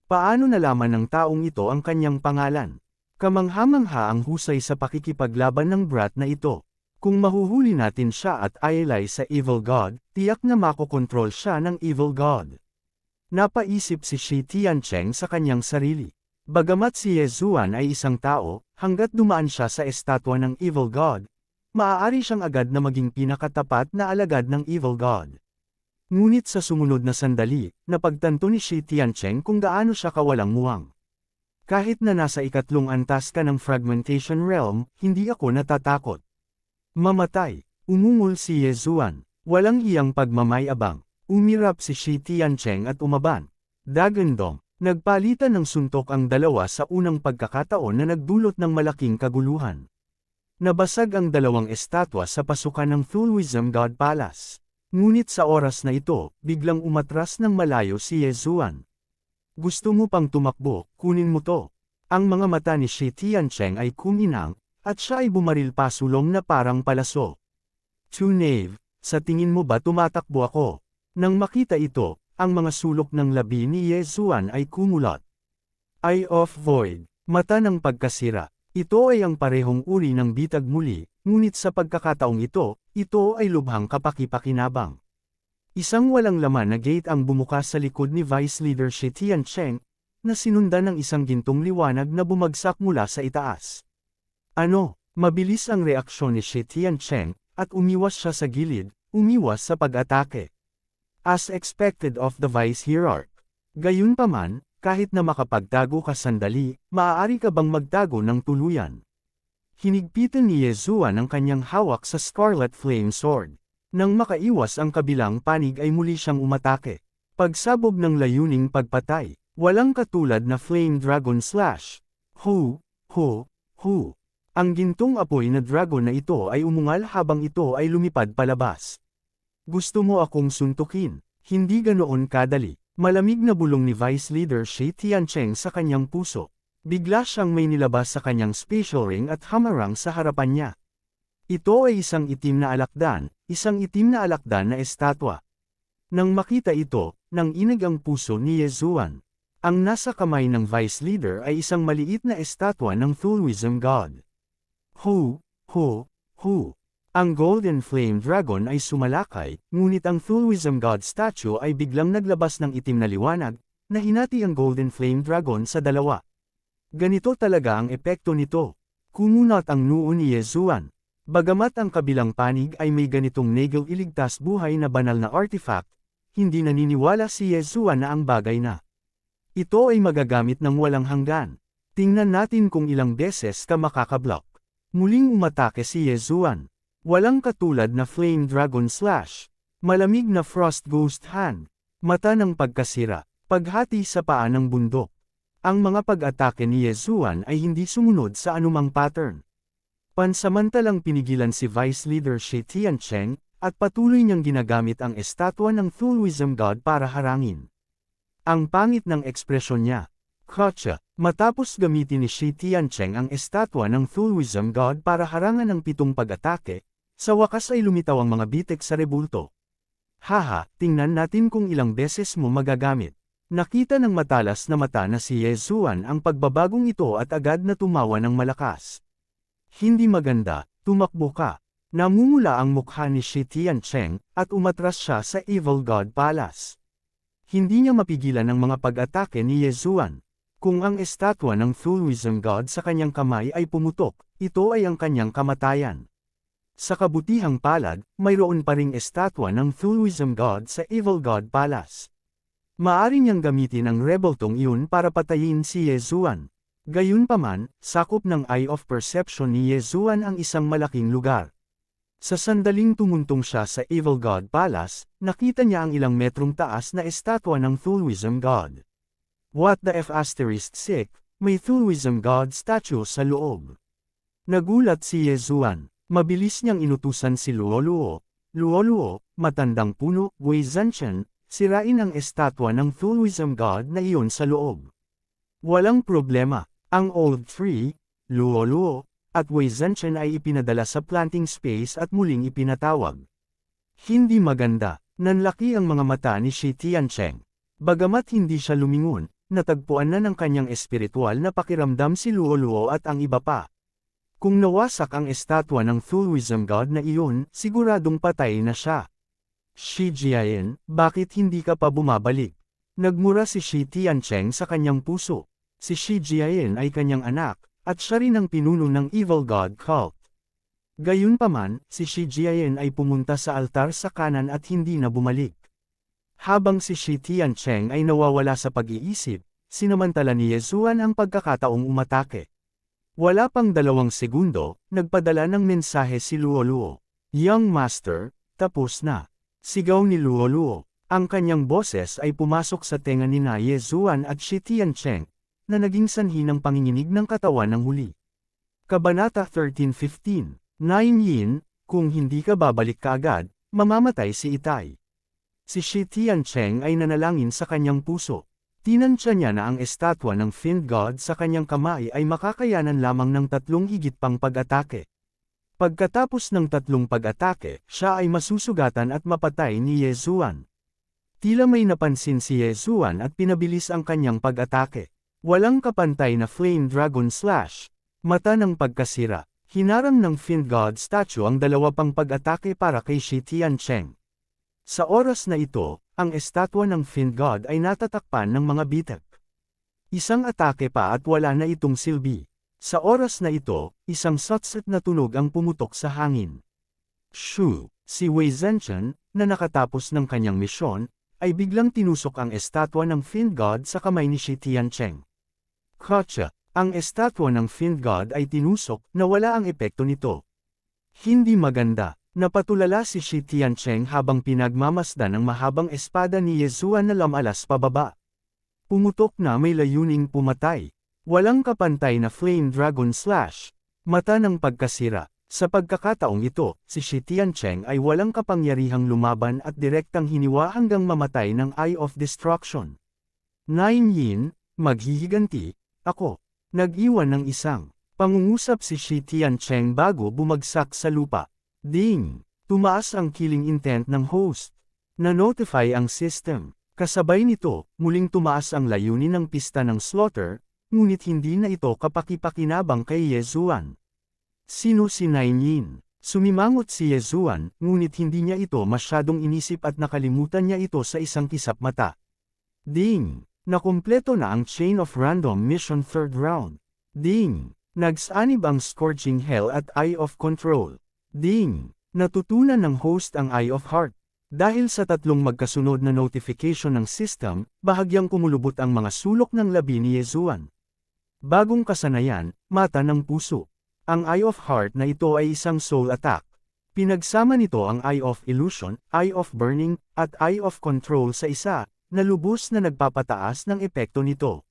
S1: Paano nalaman ng taong ito ang kanyang pangalan? Kamangha-mangha ang husay sa pakikipaglaban ng brat na ito. Kung mahuhuli natin siya at ailay sa Evil God, tiyak na makokontrol siya ng Evil God. Napaisip si Shi Tiancheng sa kanyang sarili. Bagamat si Yezuan ay isang tao, hanggat dumaan siya sa estatwa ng Evil God, maaari siyang agad na maging pinakatapat na alagad ng Evil God. Ngunit sa sumunod na sandali, napagtanto ni Shi Tiancheng kung gaano siya kawalang muwang. Kahit na nasa 3 antas ka ng Fragmentation Realm, hindi ako natatakot. Mamatay, umungol si Yezuan. Walang iyang pagmamayabang. Umirap si Shi Tiancheng at umaban. Dagandong, nagpalitan ng suntok ang dalawa sa unang pagkakataon na nagdulot ng malaking kaguluhan. Nabasag ang 2 estatwa sa pasukan ng Thuluism God Palace. Ngunit sa oras na ito, biglang umatras ng malayo si Yezuan. Gusto mo pang tumakbo, kunin mo to. Ang mga mata ni Shi Tiancheng ay kuminang, at siya ay bumaril pasulong na parang palaso. Knave, sa tingin mo ba tumatakbo ako? Nang makita ito, ang mga sulok ng labi ni Yezuan ay kumulot. Eye of Void, mata ng pagkasira. Ito ay ang parehong uri ng bitag muli, ngunit sa pagkakataong ito ay lubhang kapaki-pakinabang. Isang walang laman na gate ang bumukas sa likod ni Vice Leader Shi Tiancheng, na sinundan ng isang gintong liwanag na bumagsak mula sa itaas. Mabilis ang reaksyon ni Shi Tiancheng, at umiwas siya sa gilid, umiwas sa pag-atake. As expected of the Vice Hierarch. Gayunpaman, kahit na makapagtago ka sandali, maaari ka bang magtago ng tuluyan? Hinigpitan ni Yezuan ang kanyang hawak sa Scarlet Flame Sword. Nang makaiwas ang kabilang panig ay muli siyang umatake. Pagsabog ng layuning pagpatay, walang katulad na Flame Dragon Slash. Hu. Ang gintong apoy na dragon na ito ay umungal habang ito ay lumipad palabas. Gusto mo akong suntukin? Hindi ganoon kadali. Malamig na bulong ni Vice Leader Shi Tiancheng sa kanyang puso. Bigla siyang may nilabas sa kanyang spatial ring at hamarang sa harapan niya. Ito ay isang itim na alakdan na estatwa. Nang makita ito, nanginig ang puso ni Yezuan. Ang nasa kamay ng Vice Leader ay isang maliit na estatwa ng Thuluism God. Hu. Ang Golden Flame Dragon ay sumalakay, ngunit ang Thuluism God statue ay biglang naglabas ng itim na liwanag, na hinati ang Golden Flame Dragon sa dalawa. Ganito talaga ang epekto nito. Kumunat ang noo ni Yezuan. Bagamat ang kabilang panig ay may ganitong negil iligtas buhay na banal na artifact, hindi naniniwala si Yezuan na ang bagay na ito ay magagamit ng walang hanggan. Tingnan natin kung ilang beses ka makakablock. Muling umatake si Yezuan. Walang katulad na Flame Dragon Slash. Malamig na Frost Ghost Hand. Mata ng pagkasira. Paghati sa paa ng bundok. Ang mga pag-atake ni Yezuan ay hindi sumunod sa anumang pattern. Pansamantalang pinigilan si Vice Leader Shi Tiancheng, at patuloy niyang ginagamit ang estatwa ng Thuluism God para harangin. Ang pangit ng ekspresyon niya. Gotcha. Matapos gamitin ni Shi Tiancheng ang estatwa ng Thuluism God para harangan ang 7 pag-atake, Sa wakas ay lumitaw ang mga bitek sa rebulto. Haha, tingnan natin kung ilang beses mo magagamit. Nakita ng matalas na mata na si Yezuan ang pagbabagong ito at agad na tumawa ng malakas. Hindi maganda, tumakbo ka. Namumula ang mukha ni Shi Tiancheng, at umatras siya sa Evil God Palace. Hindi niya mapigilan ang mga pag-atake ni Yezuan. Kung ang estatwa ng Thuism God sa kanyang kamay ay pumutok, ito ay ang kanyang kamatayan. Sa kabutihang palad, mayroon pa ring estatwa ng Thuism God sa Evil God Palace. Maari niyang gamitin ang rebeltong iyon para patayin si Yezuan. Gayunpaman, sakop ng Eye of Perception ni Yezuan ang isang malaking lugar. Sa sandaling tumuntong siya sa Evil God Palace, nakita niya ang ilang metrong taas na estatwa ng Thuism God. What the F***, may Thuism God statue sa loob. Nagulat si Yezuan. Mabilis niyang inutusan si Luoluo. Luoluo, matandang puno, Wei Zhenchen, sirain ang estatwa ng Thuism God na iyon sa loob. Walang problema, ang Old Tree, Luoluo, at Wei Zhenchen ay ipinadala sa planting space at muling ipinatawag. Hindi maganda, nanlaki ang mga mata ni Shi Tiancheng. Bagamat hindi siya lumingon, natagpuan na ng kanyang espiritual na pakiramdam si Luoluo at ang iba pa. Kung nawasak ang estatwa ng Thuism God na iyon, siguradong patay na siya. Shi Jiayan, bakit hindi ka pa bumabalik? Nagmura si Shi Tiancheng sa kanyang puso. Si Shi Jiayan ay kanyang anak, at siya rin ang pinuno ng Evil God Cult. Gayunpaman, si Shi Jiayan ay pumunta sa altar sa kanan at hindi na bumalik. Habang si Shi Tiancheng ay nawawala sa pag-iisip, sinamantala ni Yezuan ang pagkakataong umatake. Wala pang 2 segundo, nagpadala ng mensahe si Luoluo. Young Master, tapos na. Sigaw ni Luoluo. Ang kanyang boses ay pumasok sa tenga ni na Yezuan at Shi Tiancheng, na naging sanhi ng panginginig ng katawan ng huli. Kabanata 13:15. Nine Yin, kung hindi ka babalik kaagad, mamamatay si Itay. Si Shi Tiancheng ay nanalangin sa kanyang puso. Tinansya niya na ang estatwa ng Fiend God sa kanyang kamay ay makakayanan lamang ng 3 higit pang pag-atake. Pagkatapos ng 3 pag-atake, siya ay masusugatan at mapatay ni Yezuan. Tila may napansin si Yezuan at pinabilis ang kanyang pag-atake. Walang kapantay na Flame Dragon Slash. Mata ng pagkasira. Hinarang ng Fiend God statue ang 2 pang pag-atake para kay Shi Tiancheng. Sa oras na ito, ang estatwa ng Fiend God ay natatakpan ng mga bitek. Isang atake pa at wala na itong silbi. Sa oras na ito, isang sutset na tunog ang pumutok sa hangin. Shu, si Wei Zhenchen, na nakatapos ng kanyang misyon, ay biglang tinusok ang estatwa ng Fiend God sa kamay ni Shi Tiancheng. Kotsa, ang estatwa ng Fiend God ay tinusok na wala ang epekto nito. Hindi maganda. Napatulala si Shi Tiancheng habang pinagmamasdan ang mahabang espada ni Yezuan na lamalas pababa. Pumutok na may layuning pumatay. Walang kapantay na Flame Dragon Slash. Mata ng pagkasira. Sa pagkakataong ito, si Shi Tiancheng ay walang kapangyarihang lumaban at direktang hiniwa hanggang mamatay ng Eye of Destruction. Nine Yin, maghihiganti, ako. Nag-iwan ng isang pangungusap si Shi Tiancheng bago bumagsak sa lupa. Ding! Tumaas ang killing intent ng host. Na-notify ang system. Kasabay nito, muling tumaas ang layunin ng pista ng slaughter, ngunit hindi na ito kapaki-pakinabang kay Yezuan. Sino si Nine Yin? Sumimangot si Yezuan, ngunit hindi niya ito masyadong inisip at nakalimutan niya ito sa isang kisap mata. Ding! Nakumpleto na ang Chain of Random Mission 3rd Round. Ding! Nagsanib ang Scorching Hell at Eye of Control. Ding! Natutunan ng host ang Eye of Heart. Dahil sa 3 magkasunod na notification ng system, bahagyang kumulubot ang mga sulok ng labi ni Yezuan. Bagong kasanayan, mata ng puso. Ang Eye of Heart na ito ay isang soul attack. Pinagsama nito ang Eye of Illusion, Eye of Burning, at Eye of Control sa isa, na lubos na nagpapataas ng epekto nito.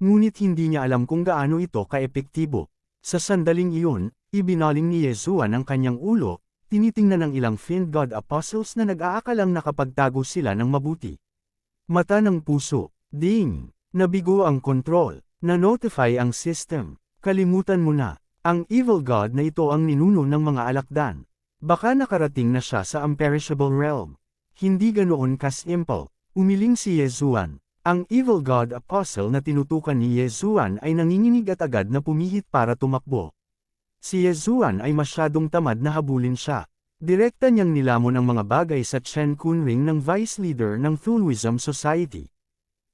S1: Ngunit hindi niya alam kung gaano ito kaepektibo. Sa sandaling iyon, ibinaling ni Yezuan ang kanyang ulo, tinitingnan ng ilang Fiend God Apostles na nag-aakalang nakapagtago sila ng mabuti. Mata ng puso. Ding! Nabigo ang control. Na-notify ang system. Kalimutan mo na. Ang Evil God na ito ang ninuno ng mga alakdan. Baka nakarating na siya sa imperishable realm. Hindi ganoon kasimple. Umiling si Yezuan. Ang evil god apostle na tinutukan ni Yezuan ay nanginginig at agad na pumihit para tumakbo. Si Yezuan ay masyadong tamad na habulin siya. Direkta niyang nilamon ang mga bagay sa Chen Kunring ng vice leader ng Thuluism Society.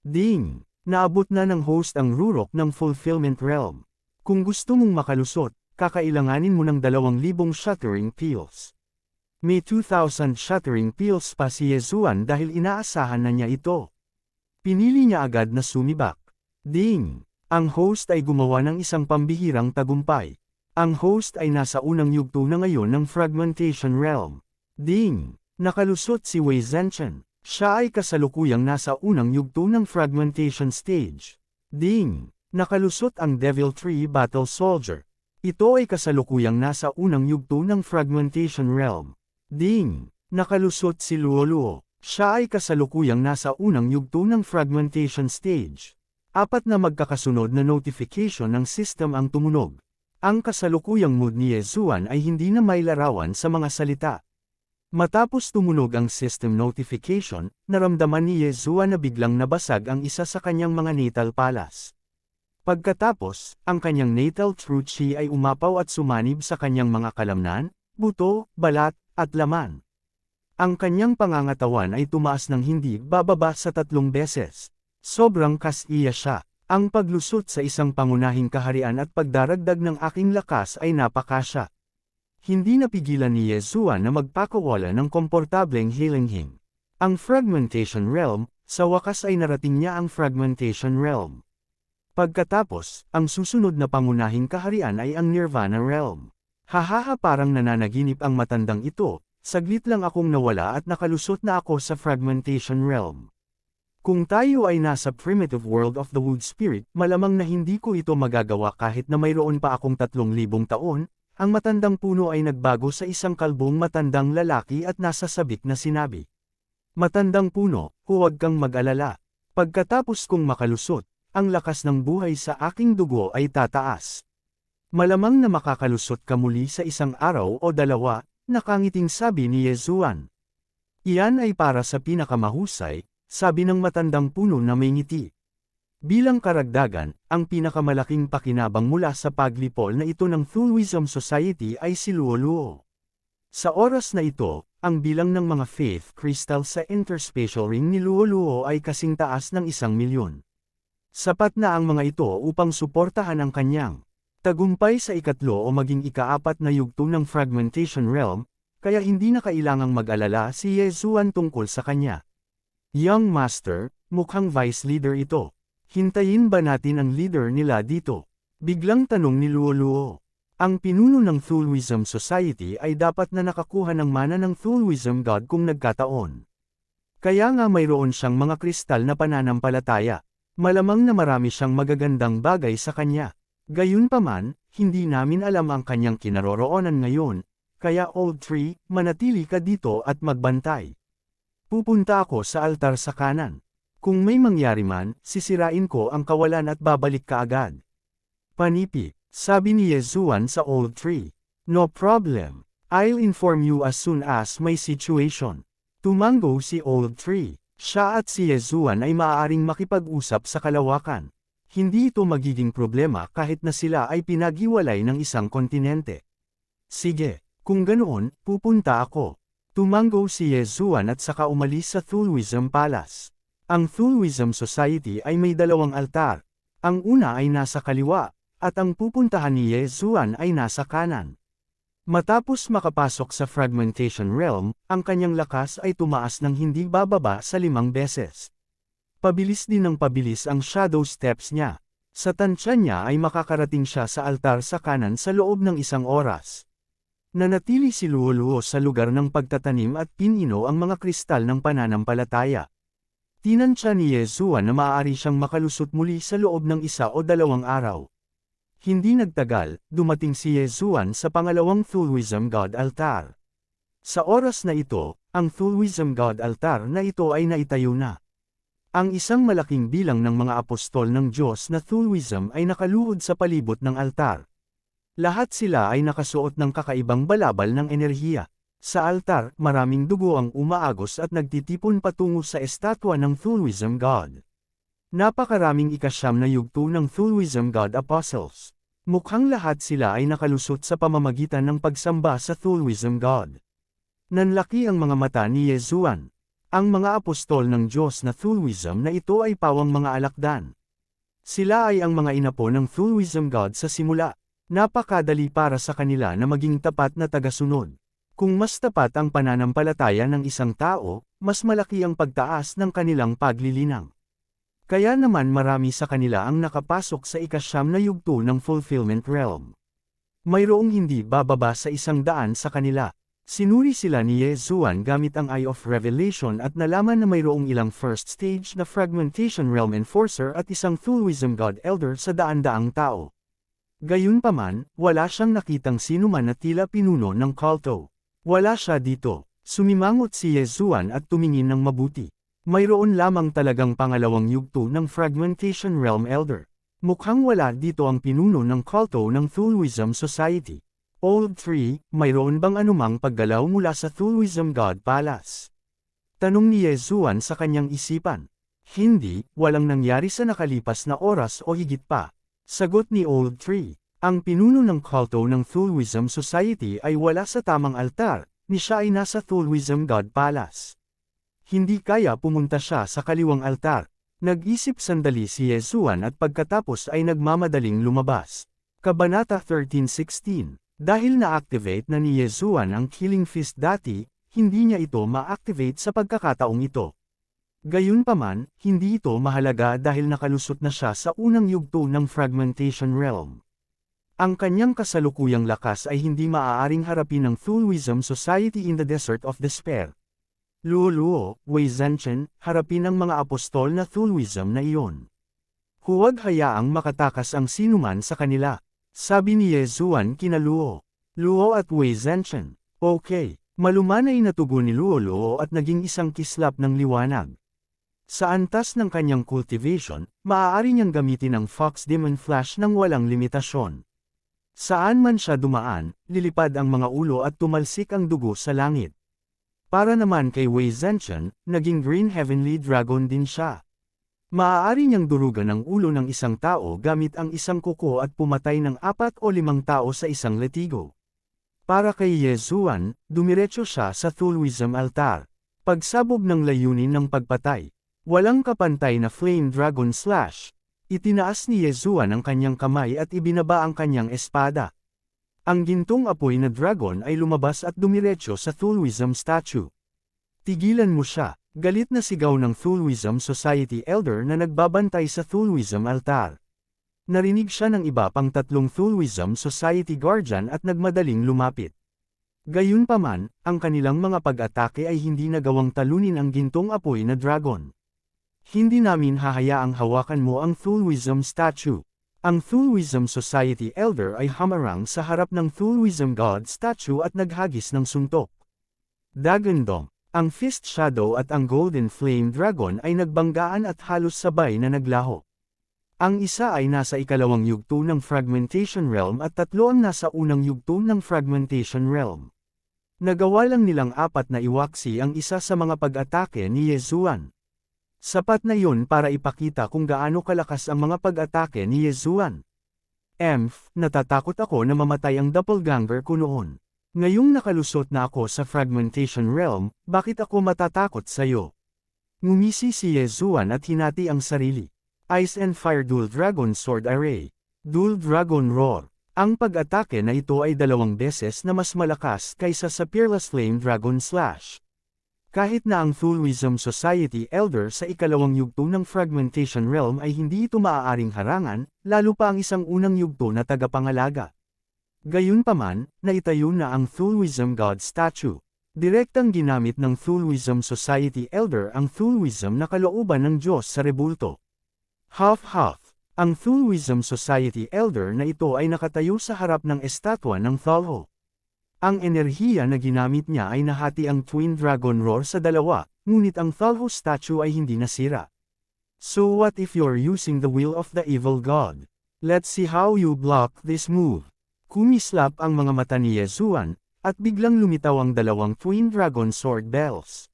S1: Ding! Naabot na ng host ang rurok ng fulfillment realm. Kung gusto mong makalusot, kakailanganin mo ng 2,000 shattering peels. May 2,000 shattering peels pa si Yezuan dahil inaasahan na niya ito. Pinili niya agad na sumibak. Ding! Ang host ay gumawa ng isang pambihirang tagumpay. Ang host ay nasa unang yugto na ngayon ng Fragmentation Realm. Ding! Nakalusot si Wei Zhenchen. Siya ay kasalukuyang nasa unang yugto ng Fragmentation Stage. Ding! Nakalusot ang Devil Tree Battle Soldier. Ito ay kasalukuyang nasa unang yugto ng Fragmentation Realm. Ding! Nakalusot si Luoluo. Siya ay kasalukuyang nasa unang yugto ng Fragmentation Stage. 4 na magkakasunod na notification ng system ang tumunog. Ang kasalukuyang mood ni Yezuan ay hindi na may larawan sa mga salita. Matapos tumunog ang system notification, naramdaman ni Yezuan na biglang nabasag ang isa sa kanyang mga natal palace. Pagkatapos, ang kanyang natal truth chi ay umapaw at sumanib sa kanyang mga kalamnan, buto, balat, at laman. Ang kanyang pangangatawan ay tumaas ng hindi bababa sa 3 beses. Sobrang kasiya siya. Ang paglusot sa isang pangunahing kaharian at pagdaragdag ng aking lakas ay napakasya. Hindi napigilan ni Yezuan na magpakawala ng komportableng hilinghing. Ang Fragmentation Realm, sa wakas ay narating niya ang Fragmentation Realm. Pagkatapos, ang susunod na pangunahing kaharian ay ang Nirvana Realm. Hahaha, parang nananaginip ang matandang ito, saglit lang akong nawala at nakalusot na ako sa Fragmentation Realm. Kung tayo ay nasa primitive world of the wood spirit, malamang na hindi ko ito magagawa kahit na mayroon pa akong 3,000 taon. Ang matandang puno ay nagbago sa isang kalbong matandang lalaki at nasa sabik na sinabi. Matandang puno, huwag kang mag-alala. Pagkatapos kong makalusot, ang lakas ng buhay sa aking dugo ay tataas. Malamang na makakalusot ka muli sa isang araw o 2, nakangiting sabi ni Yezuan. Iyan ay para sa pinakamahusay, sabi ng matandang puno na may ngiti. Bilang karagdagan, ang pinakamalaking pakinabang mula sa paglipol na ito ng Thuluism Society ay si Luoluo. Sa oras na ito, ang bilang ng mga faith crystal sa interspatial ring ni Luoluo ay kasing taas ng 1,000,000. Sapat na ang mga ito upang suportahan ang kanyang tagumpay sa ikatlo o maging ika-4 na yugto ng Fragmentation Realm, kaya hindi na kailangang mag-alala si Yezuan tungkol sa kanya. Young Master, mukhang vice leader ito. Hintayin ba natin ang leader nila dito? Biglang tanong ni Luoluo. Ang pinuno ng Thuluism Society ay dapat na nakakuha ng mana ng Thuluism God kung nagkataon. Kaya nga mayroon siyang mga kristal na pananampalataya. Malamang na marami siyang magagandang bagay sa kanya. Gayunpaman, hindi namin alam ang kanyang kinaroroonan ngayon, kaya Old Tree, manatili ka dito at magbantay. Pupunta ako sa altar sa kanan. Kung may mangyari man, sisirain ko ang kawalan at babalik ka agad. Panipi, sabi ni Yezuan sa Old Tree. No problem. I'll inform you as soon as may situation. Tumango si Old Tree. Siya at si Yezuan ay maaaring makipag-usap sa kalawakan. Hindi ito magiging problema kahit na sila ay pinaghiwalay ng isang kontinente. Sige, kung ganoon, pupunta ako. Tumango si Yezuan at saka umalis sa Thuluism Palace. Ang Thuluism Society ay may 2 altar. Ang una ay nasa kaliwa, at ang pupuntahan ni Yezuan ay nasa kanan. Matapos makapasok sa Fragmentation Realm, ang kanyang lakas ay tumaas ng hindi bababa sa 5 beses. Pabilis din ng pabilis ang shadow steps niya. Sa tansya niya ay makakarating siya sa altar sa kanan sa loob ng 1 oras. Nanatili si Luoluo sa lugar ng pagtatanim at pinino ang mga kristal ng pananampalataya. Tinansya ni Yezuan na maaari siyang makalusot muli sa loob ng 1 o 2 araw. Hindi nagtagal, dumating si Yezuan sa pangalawang Thuluism God Altar. Sa oras na ito, ang Thuluism God Altar na ito ay naitayo na. Ang isang malaking bilang ng mga apostol ng Diyos na Thuluism ay nakaluhod sa palibot ng altar. Lahat sila ay nakasuot ng kakaibang balabal ng enerhiya. Sa altar, maraming dugo ang umaagos at nagtitipon patungo sa estatwa ng Thuluism God. Napakaraming ikasyam na yugto ng Thuluism God Apostles. Mukhang lahat sila ay nakalusot sa pamamagitan ng pagsamba sa Thuluism God. Nanlaki ang mga mata ni Yezuan. Ang mga apostol ng Diyos na Thuluism na ito ay pawang mga alakdan. Sila ay ang mga inapo ng Thuluism God sa simula. Napakadali para sa kanila na maging tapat na tagasunod. Kung mas tapat ang pananampalataya ng isang tao, mas malaki ang pagtaas ng kanilang paglilinang. Kaya naman marami sa kanila ang nakapasok sa ikasyam na yugto ng fulfillment realm. Mayroong hindi bababa sa 100 sa kanila. Sinuri sila ni Yezuan gamit ang Eye of Revelation at nalaman na mayroong ilang first stage na fragmentation realm enforcer at isang Thuluism God Elder sa daan-daang tao. Gayunpaman, wala siyang nakitang sinuman na tila pinuno ng culto. Wala siya dito. Sumimangot si Yezuan at tumingin ng mabuti. Mayroon lamang talagang pangalawang yugto ng Fragmentation Realm Elder. Mukhang wala dito ang pinuno ng culto ng Thuluism Society. Old 3, mayroon bang anumang paggalaw mula sa Thuluism God Palace? Tanong ni Yezuan sa kanyang isipan. Hindi, walang nangyari sa nakalipas na oras o higit pa. Sagot ni Old 3. Ang pinuno ng culto ng Thuluism Society ay wala sa tamang altar, ni siya ay nasa Thuluism God Palace. Hindi kaya pumunta siya sa kaliwang altar. Nag-isip sandali si Yezuan at pagkatapos ay nagmamadaling lumabas. Kabanata 13:16. Dahil na-activate na ni Yezuan ang Killing Fist dati, hindi niya ito ma-activate sa pagkakataong ito. Gayunpaman, hindi ito mahalaga dahil nakalusot na siya sa unang yugto ng Fragmentation Realm. Ang kanyang kasalukuyang lakas ay hindi maaaring harapin ng Thuluism Society in the Desert of Despair. Luo, Wei Zhenchen, harapin ang mga apostol na Thuluism na iyon. Huwag hayaang makatakas ang sinuman sa kanila, sabi ni Yezuan kina Luo. Luo at Wei Zhenchen. Okay, maluman ay natugon ni Luo at naging isang kislap ng liwanag. Sa antas ng kanyang cultivation, maaari niyang gamitin ang Fox Demon Flash ng walang limitasyon. Saan man siya dumaan, lilipad ang mga ulo at tumalsik ang dugo sa langit. Para naman kay Wei Zhenchen, naging Green Heavenly Dragon din siya. Maaari niyang durugan ang ulo ng isang tao gamit ang isang kuko at pumatay ng 4 o 5 tao sa isang letigo. Para kay Yezuan, dumiretso siya sa Thuluism altar. Pagsabog ng layunin ng pagpatay. Walang kapantay na Flame Dragon Slash. Itinaas ni Yezuan ang kanyang kamay at ibinaba ang kanyang espada. Ang gintong apoy na dragon ay lumabas at dumiretso sa Thuluism statue. Tigilan mo siya, galit na sigaw ng Thuluism Society Elder na nagbabantay sa Thuluism altar. Narinig siya ng iba pang 3 Thuluism Society Guardian at nagmadaling lumapit. Gayunpaman, ang kanilang mga pag-atake ay hindi nagawang talunin ang gintong apoy na dragon. Hindi namin hahayaang hawakan mo ang Thuluism statue. Ang Thuluism Society Elder ay hamarang sa harap ng Thuluism God statue at naghagis ng suntok. Dagandong, ang Fist Shadow at ang Golden Flame Dragon ay nagbanggaan at halos sabay na naglaho. Ang isa ay nasa ikalawang yugto ng Fragmentation Realm at 3 ang nasa unang yugto ng Fragmentation Realm. Nagawa lang nilang 4 na iwaksi ang isa sa mga pag-atake ni Yezuan. Sapat na yun para ipakita kung gaano kalakas ang mga pag-atake ni Yezuan. Natatakot ako na mamatay ang doppelganger ko noon. Ngayong nakalusot na ako sa Fragmentation Realm, bakit ako matatakot sa'yo? Ngumisi si Yezuan at hinati ang sarili. Ice and Fire Dual Dragon Sword Array. Dual Dragon Roar. Ang pag-atake na ito ay 2 beses na mas malakas kaysa sa Peerless Flame Dragon Slash. Kahit na ang Thuluism Society Elder sa ikalawang yugto ng Fragmentation Realm ay hindi ito maaaring harangan, lalo pa ang isang unang yugto na tagapangalaga. Gayunpaman, naitayo na ang Thuluism God statue. Direktang ginamit ng Thuluism Society Elder ang Thuluism na kalooban ng Diyos sa rebulto. Half-half. Ang Thuluism Society Elder na ito ay nakatayo sa harap ng estatwa ng Thulhu. Ang enerhiya na ginamit niya ay nahati ang Twin Dragon Roar sa 2, ngunit ang Thulhu statue ay hindi nasira. So what if you're using the will of the evil god? Let's see how you block this move. Kumislap ang mga mata ni Yezuan, at biglang lumitaw ang dalawang Twin Dragon Sword Bells.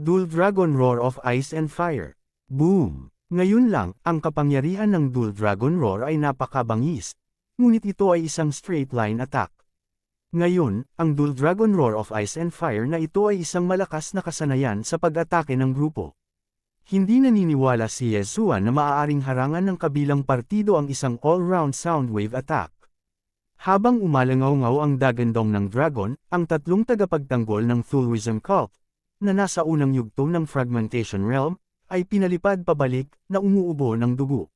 S1: Dual Dragon Roar of Ice and Fire. Boom! Ngayon lang, ang kapangyarihan ng Dual Dragon Roar ay napakabangis, ngunit ito ay isang straight line attack. Ngayon, ang Dual Dragon Roar of Ice and Fire na ito ay isang malakas na kasanayan sa pag-atake ng grupo. Hindi naniniwala si Yezua na maaaring harangan ng kabilang partido ang isang all-round Soundwave attack. Habang umalangaw-ngaw ang dagandong ng dragon, ang tatlong tagapagtanggol ng Thulwism Cult, na nasa unang yugto ng Fragmentation Realm, ay pinalipad pabalik na umuubo ng dugo.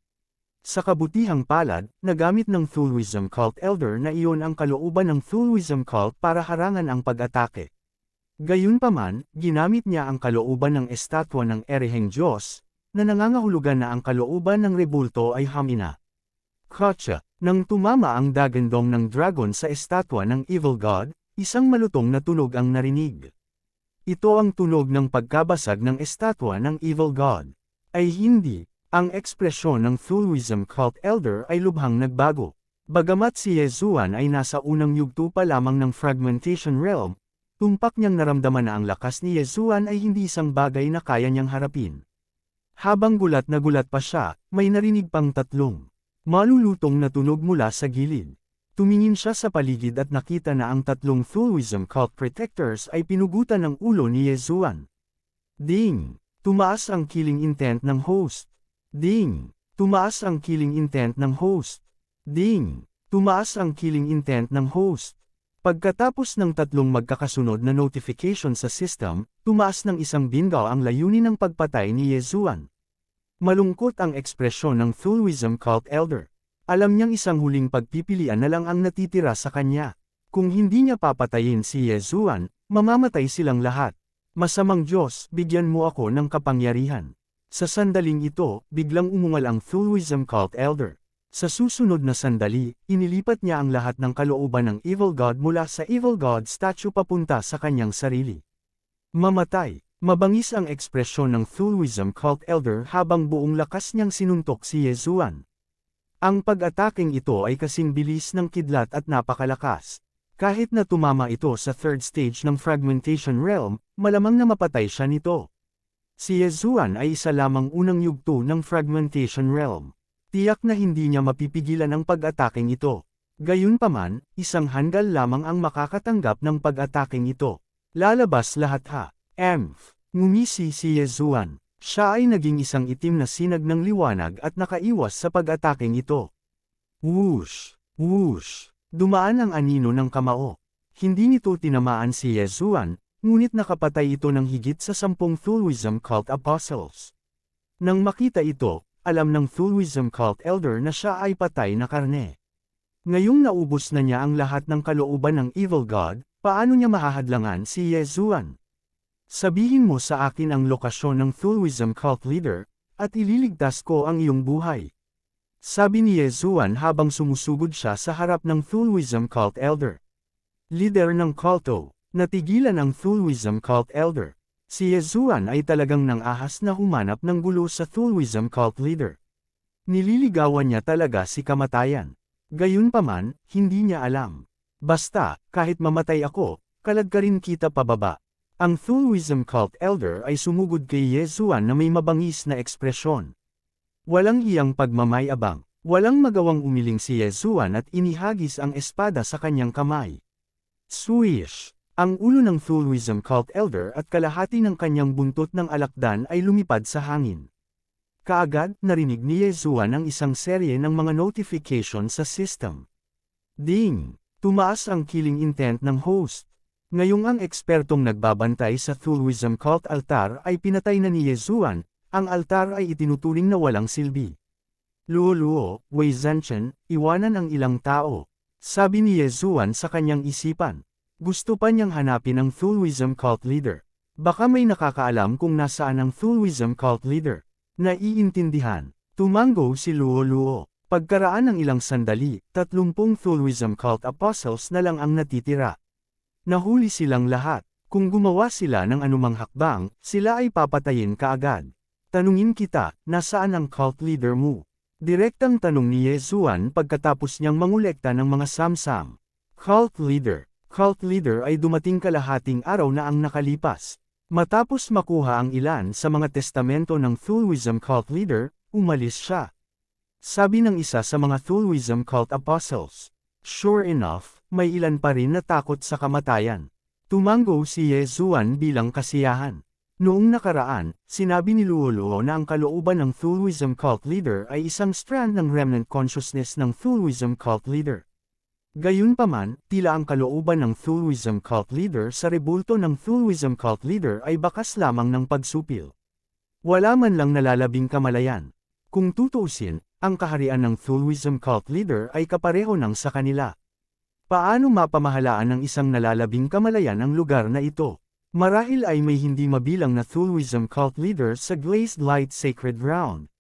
S1: Sa kabutihang palad, nagamit ng Thulwism Cult Elder na iyon ang kalooban ng Thulwism Cult para harangan ang pag-atake. Gayunpaman, ginamit niya ang kalooban ng estatwa ng ereheng Diyos, na nangangahulugan na ang kalooban ng rebulto ay hamina. Kotsa, nang tumama ang dagandong ng dragon sa estatwa ng Evil God, isang malutong na tunog ang narinig. Ito ang tunog ng pagkabasag ng estatwa ng Evil God. Ay hindi. Ang ekspresyon ng Thulwism Cult Elder ay lubhang nagbago. Bagamat si Yezuan ay nasa unang yugto pa lamang ng Fragmentation Realm, tumpak niyang naramdaman na ang lakas ni Yezuan ay hindi isang bagay na kaya niyang harapin. Habang gulat na gulat pa siya, may narinig pang tatlong malulutong na tunog mula sa gilid. Tumingin siya sa paligid at nakita na ang tatlong Thulwism Cult Protectors ay pinugutan ng ulo ni Yezuan. Ding! Tumaas ang killing intent ng host. Ding! Tumaas ang killing intent ng host. Ding! Tumaas ang killing intent ng host. Pagkatapos ng tatlong magkakasunod na notification sa system, tumaas ng isang bingaw ang layunin ng pagpatay ni Yezuan. Malungkot ang ekspresyon ng Thulwism Cult Elder. Alam niyang isang huling pagpipilian na lang ang natitira sa kanya. Kung hindi niya papatayin si Yezuan, mamamatay silang lahat. Masamang Diyos, bigyan mo ako ng kapangyarihan. Sa sandaling ito, biglang umungal ang Thulwism Cult Elder. Sa susunod na sandali, inilipat niya ang lahat ng kalooban ng Evil God mula sa Evil God statue papunta sa kanyang sarili. Mamatay. Mabangis ang ekspresyon ng Thulwism Cult Elder habang buong lakas niyang sinuntok si Yezuan. Ang pag-ataking ito ay kasing bilis ng kidlat at napakalakas. Kahit na tumama ito sa third stage ng Fragmentation Realm, malamang na mapatay siya nito. Si Yezuan ay isa lamang unang yugto ng Fragmentation Realm. Tiyak na hindi niya mapipigilan ang pag-ataking ito. Gayunpaman, isang hanggal lamang ang makakatanggap ng pag-ataking ito. Lalabas lahat ha. Ngumisi si Yezuan. Siya ay naging isang itim na sinag ng liwanag at nakaiwas sa pag-ataking ito. Whoosh! Whoosh! Dumaan ang anino ng kamao. Hindi nito tinamaan si Yezuan, ngunit nakapatay ito ng higit sa 10 Thulwism Cult Apostles. Nang makita ito, alam ng Thulwism Cult Elder na siya ay patay na karne. Ngayong naubos na niya ang lahat ng kalooban ng Evil God, paano niya mahahadlangan si Yezuan? Sabihin mo sa akin ang lokasyon ng Thulwism Cult Leader, at ililigtas ko ang iyong buhay. Sabi ni Yezuan habang sumusugod siya sa harap ng Thulwism Cult Elder. Leader ng kulto. Natigilan ang Thulwism Cult Elder. Si Yezuan ay talagang nang-ahas na humanap ng gulo sa Thulwism Cult Leader. Nililigawan niya talaga si kamatayan. Gayunpaman, hindi niya alam. Basta, kahit mamatay ako, kalagkarin kita pababa. Ang Thulwism Cult Elder ay sumugod kay Yezuan na may mabangis na ekspresyon. Walang iyang pagmamayabang. Walang magawang umiling si Yezuan at inihagis ang espada sa kanyang kamay. Swish! Ang ulo ng Thulwism Cult Elder at kalahati ng kanyang buntot ng alakdan ay lumipad sa hangin. Kaagad, narinig ni Yezuan ang isang serye ng mga notification sa system. Ding! Tumaas ang killing intent ng host. Ngayong ang ekspertong nagbabantay sa Thulwism Cult altar ay pinatay na ni Yezuan, ang altar ay itinuturing na walang silbi. Luo-luo, Wei Zhenchen, iwanan ang ilang tao. Sabi ni Yezuan sa kanyang isipan. Gusto pa niyang hanapin ang Thulwism Cult Leader. Baka may nakakaalam kung nasaan ang Thulwism Cult Leader. Naiintindihan. Tumango si Luo-luo. Pagkaraan ng ilang sandali, 30 Thulwism Cult Apostles na lang ang natitira. Nahuli silang lahat. Kung gumawa sila ng anumang hakbang, sila ay papatayin kaagad. Tanungin kita, nasaan ang cult leader mo? Direktang tanong ni Yezuan pagkatapos niyang mangolekta ng mga samsam. Cult leader. cult leader ay dumating kalahating araw na ang nakalipas. Matapos makuha ang ilan sa mga testamento ng Thulism cult leader, umalis siya. Sabi ng isa sa mga Thulism cult apostles. Sure enough, may ilan pa rin na takot sa kamatayan. Tumango si Yezuan bilang kasiyahan. Noong nakaraan, sinabi ni Luoluo na ang kalooban ng Thulism cult leader ay isang strand ng remnant consciousness ng Thulism cult leader. Gayunpaman, tila ang kalooban ng Thulism cult leader sa rebulto ng Thulism cult leader ay bakas lamang ng pagsupil. Wala man lang nalalabing kamalayan. Kung tutuusin, ang kaharian ng Thulism cult leader ay kapareho ng sa kanila. Paano mapamahalaan ng isang nalalabing kamalayan ang lugar na ito? Marahil ay may hindi mabilang na Thulism cult leader sa Glazed Light Sacred Ground.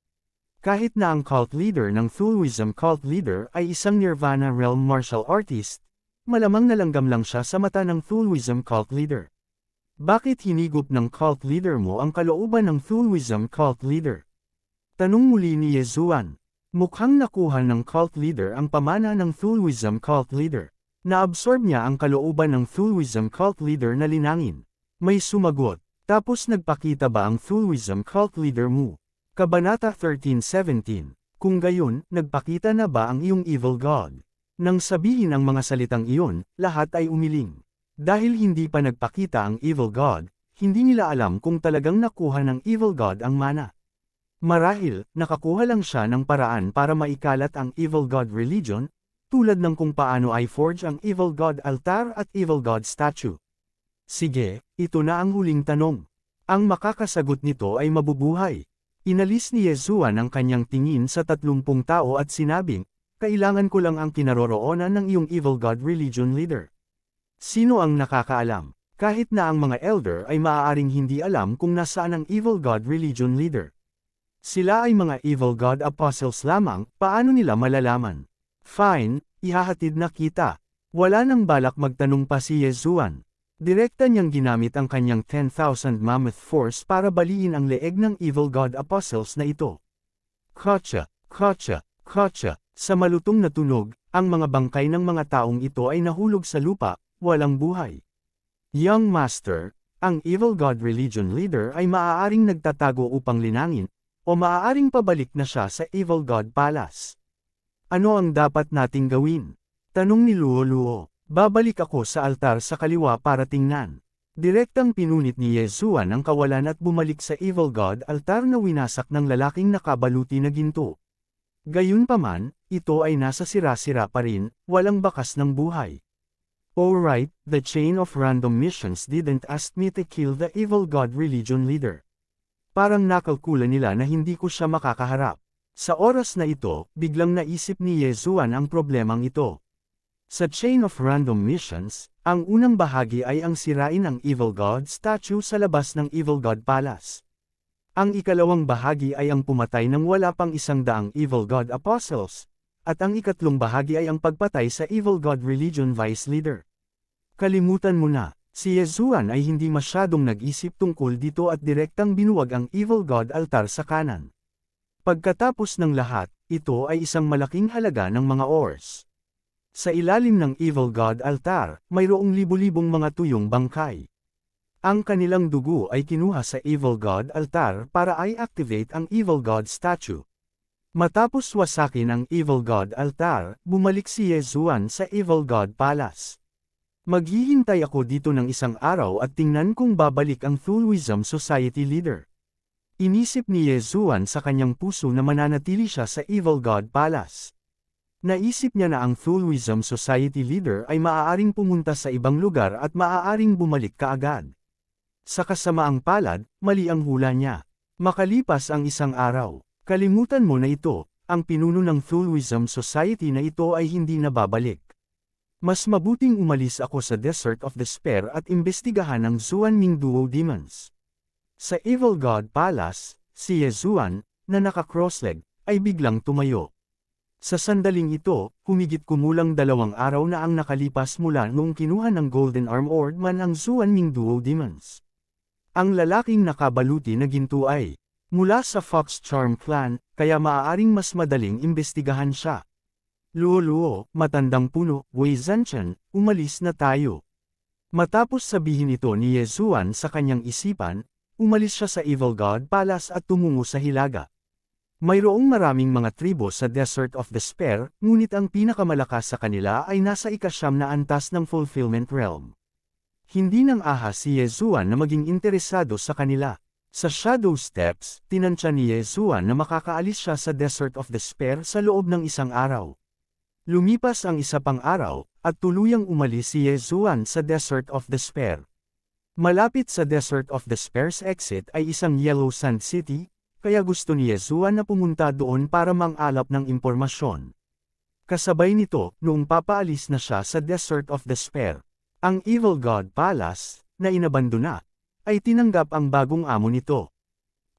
S1: Kahit na ang cult leader ng Thulism cult leader ay isang Nirvana Realm martial artist, malamang nalanggam lang siya sa mata ng Thulism cult leader. Bakit hinigop ng cult leader mo ang kalooban ng Thulism cult leader? Tanong muli ni Yezuan. Mukhang nakuha ng cult leader ang pamana ng Thulism cult leader. Naabsorb niya ang kalooban ng Thulism cult leader na linangin. May sumagot. Tapos nagpakita ba ang Thulism cult leader mo? Kabanata 13:17. Kung gayon, nagpakita na ba ang iyong evil god? Nang sabihin ang mga salitang iyon, lahat ay umiling. Dahil hindi pa nagpakita ang evil god, hindi nila alam kung talagang nakuha ng evil god ang mana. Marahil, nakakuha lang siya ng paraan para maikalat ang evil god religion, tulad ng kung paano i forge ang evil god altar at evil god statue. Sige, ito na ang huling tanong. Ang makakasagot nito ay mabubuhay. Inalis ni Yezuan ang kanyang tingin sa 30 tao at sinabing, kailangan ko lang ang kinaroroonan ng iyong evil god religion leader. Sino ang nakakaalam? Kahit na ang mga elder ay maaaring hindi alam kung nasaan ang evil god religion leader. Sila ay mga evil god apostles lamang, paano nila malalaman? Fine, ihahatid na kita. Wala nang balak magtanong pa si Yezuan. Direkta niyang ginamit ang kanyang 10,000 mammoth force para baliin ang leeg ng evil god apostles na ito. Kotcha, kotcha, kotcha. Sa malutong na tunog, ang mga bangkay ng mga taong ito ay nahulog sa lupa, walang buhay. Young Master, ang evil god religion leader ay maaaring nagtatago upang linangin, o maaaring pabalik na siya sa evil god palace. Ano ang dapat nating gawin? Tanong ni Luoluo. Babalik ako sa altar sa kaliwa para tingnan. Direktang pinunit ni Yezuan ang kawalan at bumalik sa evil god altar na winasak ng lalaking nakabaluti na ginto. Gayunpaman, ito ay nasa sira-sira pa rin, walang bakas ng buhay. Alright, the chain of random missions didn't ask me to kill the evil god religion leader. Parang nakalkula nila na hindi ko siya makakaharap. Sa oras na ito, biglang naisip ni Yezuan ang problemang ito. Sa chain of random missions, ang unang bahagi ay ang sirain ang evil god statue sa labas ng evil god palace. Ang ikalawang bahagi ay ang pumatay ng wala pang 100 evil god apostles, at ang ikatlong bahagi ay ang pagpatay sa evil god religion vice leader. Kalimutan mo na, si Yezuan ay hindi masyadong nag-isip tungkol dito at direktang binuwag ang evil god altar sa kanan. Pagkatapos ng lahat, ito ay isang malaking halaga ng mga ores. Sa ilalim ng evil god altar, mayroong libu-libong mga tuyong bangkay. Ang kanilang dugo ay kinuha sa evil god altar para i-activate ang evil god statue. Matapos wasakin ang evil god altar, bumalik si Yezuan sa evil god palace. Maghihintay ako dito ng isang araw at tingnan kung babalik ang Thulism Society leader. Inisip ni Yezuan sa kanyang puso na mananatili siya sa evil god palace. Naisip niya na ang Thulism Society leader ay maaaring pumunta sa ibang lugar at maaaring bumalik kaagad. Sa kasamaang palad, mali ang hula niya. Makalipas ang isang araw, kalimutan mo na ito, ang pinuno ng Thulism Society na ito ay hindi na babalik. Mas mabuting umalis ako sa Desert of Despair at imbestigahan ang Xuanming Duo Demons. Sa Evil God Palace, si Yezuan, na naka-crossleg, ay biglang tumayo. Sa sandaling ito, humigit kumulang 2 araw na ang nakalipas mula noong kinuha ng Golden Arm Ordman ang Xuanming Duo Demons. Ang lalaking nakabaluti na ginto ay mula sa Fox Charm Clan, kaya maaaring mas madaling imbestigahan siya. Luo-luo, matandang puno, Wei Zhenchen, umalis na tayo. Matapos sabihin ito ni Yezuan sa kanyang isipan, umalis siya sa Evil God Palace at tumungo sa Hilaga. Mayroong maraming mga tribo sa Desert of Despair, ngunit ang pinakamalakas sa kanila ay nasa ikasyam na antas ng Fulfillment Realm. Hindi nang ahas si Yezuan na maging interesado sa kanila. Sa Shadow Steps, tinansya ni Yezuan na makakaalis siya sa Desert of Despair sa loob ng isang araw. Lumipas ang isa pang araw, at tuluyang umalis si Yezuan sa Desert of Despair. Malapit sa Desert of Despair's exit ay isang Yellow Sand City, kaya gusto ni Yezuan na pumunta doon para mang-alap ng impormasyon. Kasabay nito, noong papaalis na siya sa Desert of Despair, ang Evil God Palace, na inabandona, ay tinanggap ang bagong amo nito.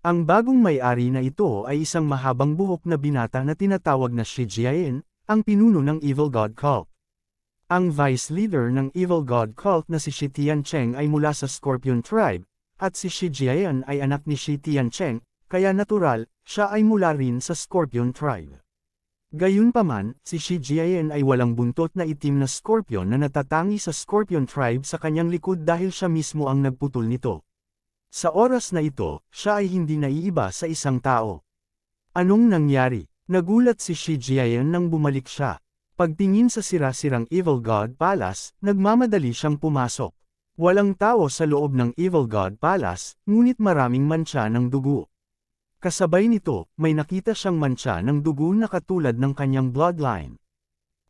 S1: Ang bagong may-ari na ito ay isang mahabang buhok na binata na tinatawag na Shi Jiayin, ang pinuno ng Evil God Cult. Ang vice leader ng Evil God Cult na si Shi Tiancheng ay mula sa Scorpion Tribe, at si Shi Jiayin ay anak ni Shi Tiancheng, kaya natural, siya ay mula rin sa Scorpion Tribe. Gayunpaman, si Shi Jiayin ay walang buntot na itim na scorpion na natatangi sa Scorpion Tribe sa kanyang likod dahil siya mismo ang nagputol nito. Sa oras na ito, siya ay hindi naiiba sa isang tao. Anong nangyari? Nagulat si Shi Jiayin nang bumalik siya. Pagtingin sa sira-sirang Evil God Palace, nagmamadali siyang pumasok. Walang tao sa loob ng Evil God Palace, ngunit maraming mantsa ng dugo. Kasabay nito, may nakita siyang mantsa ng dugo na katulad ng kanyang bloodline.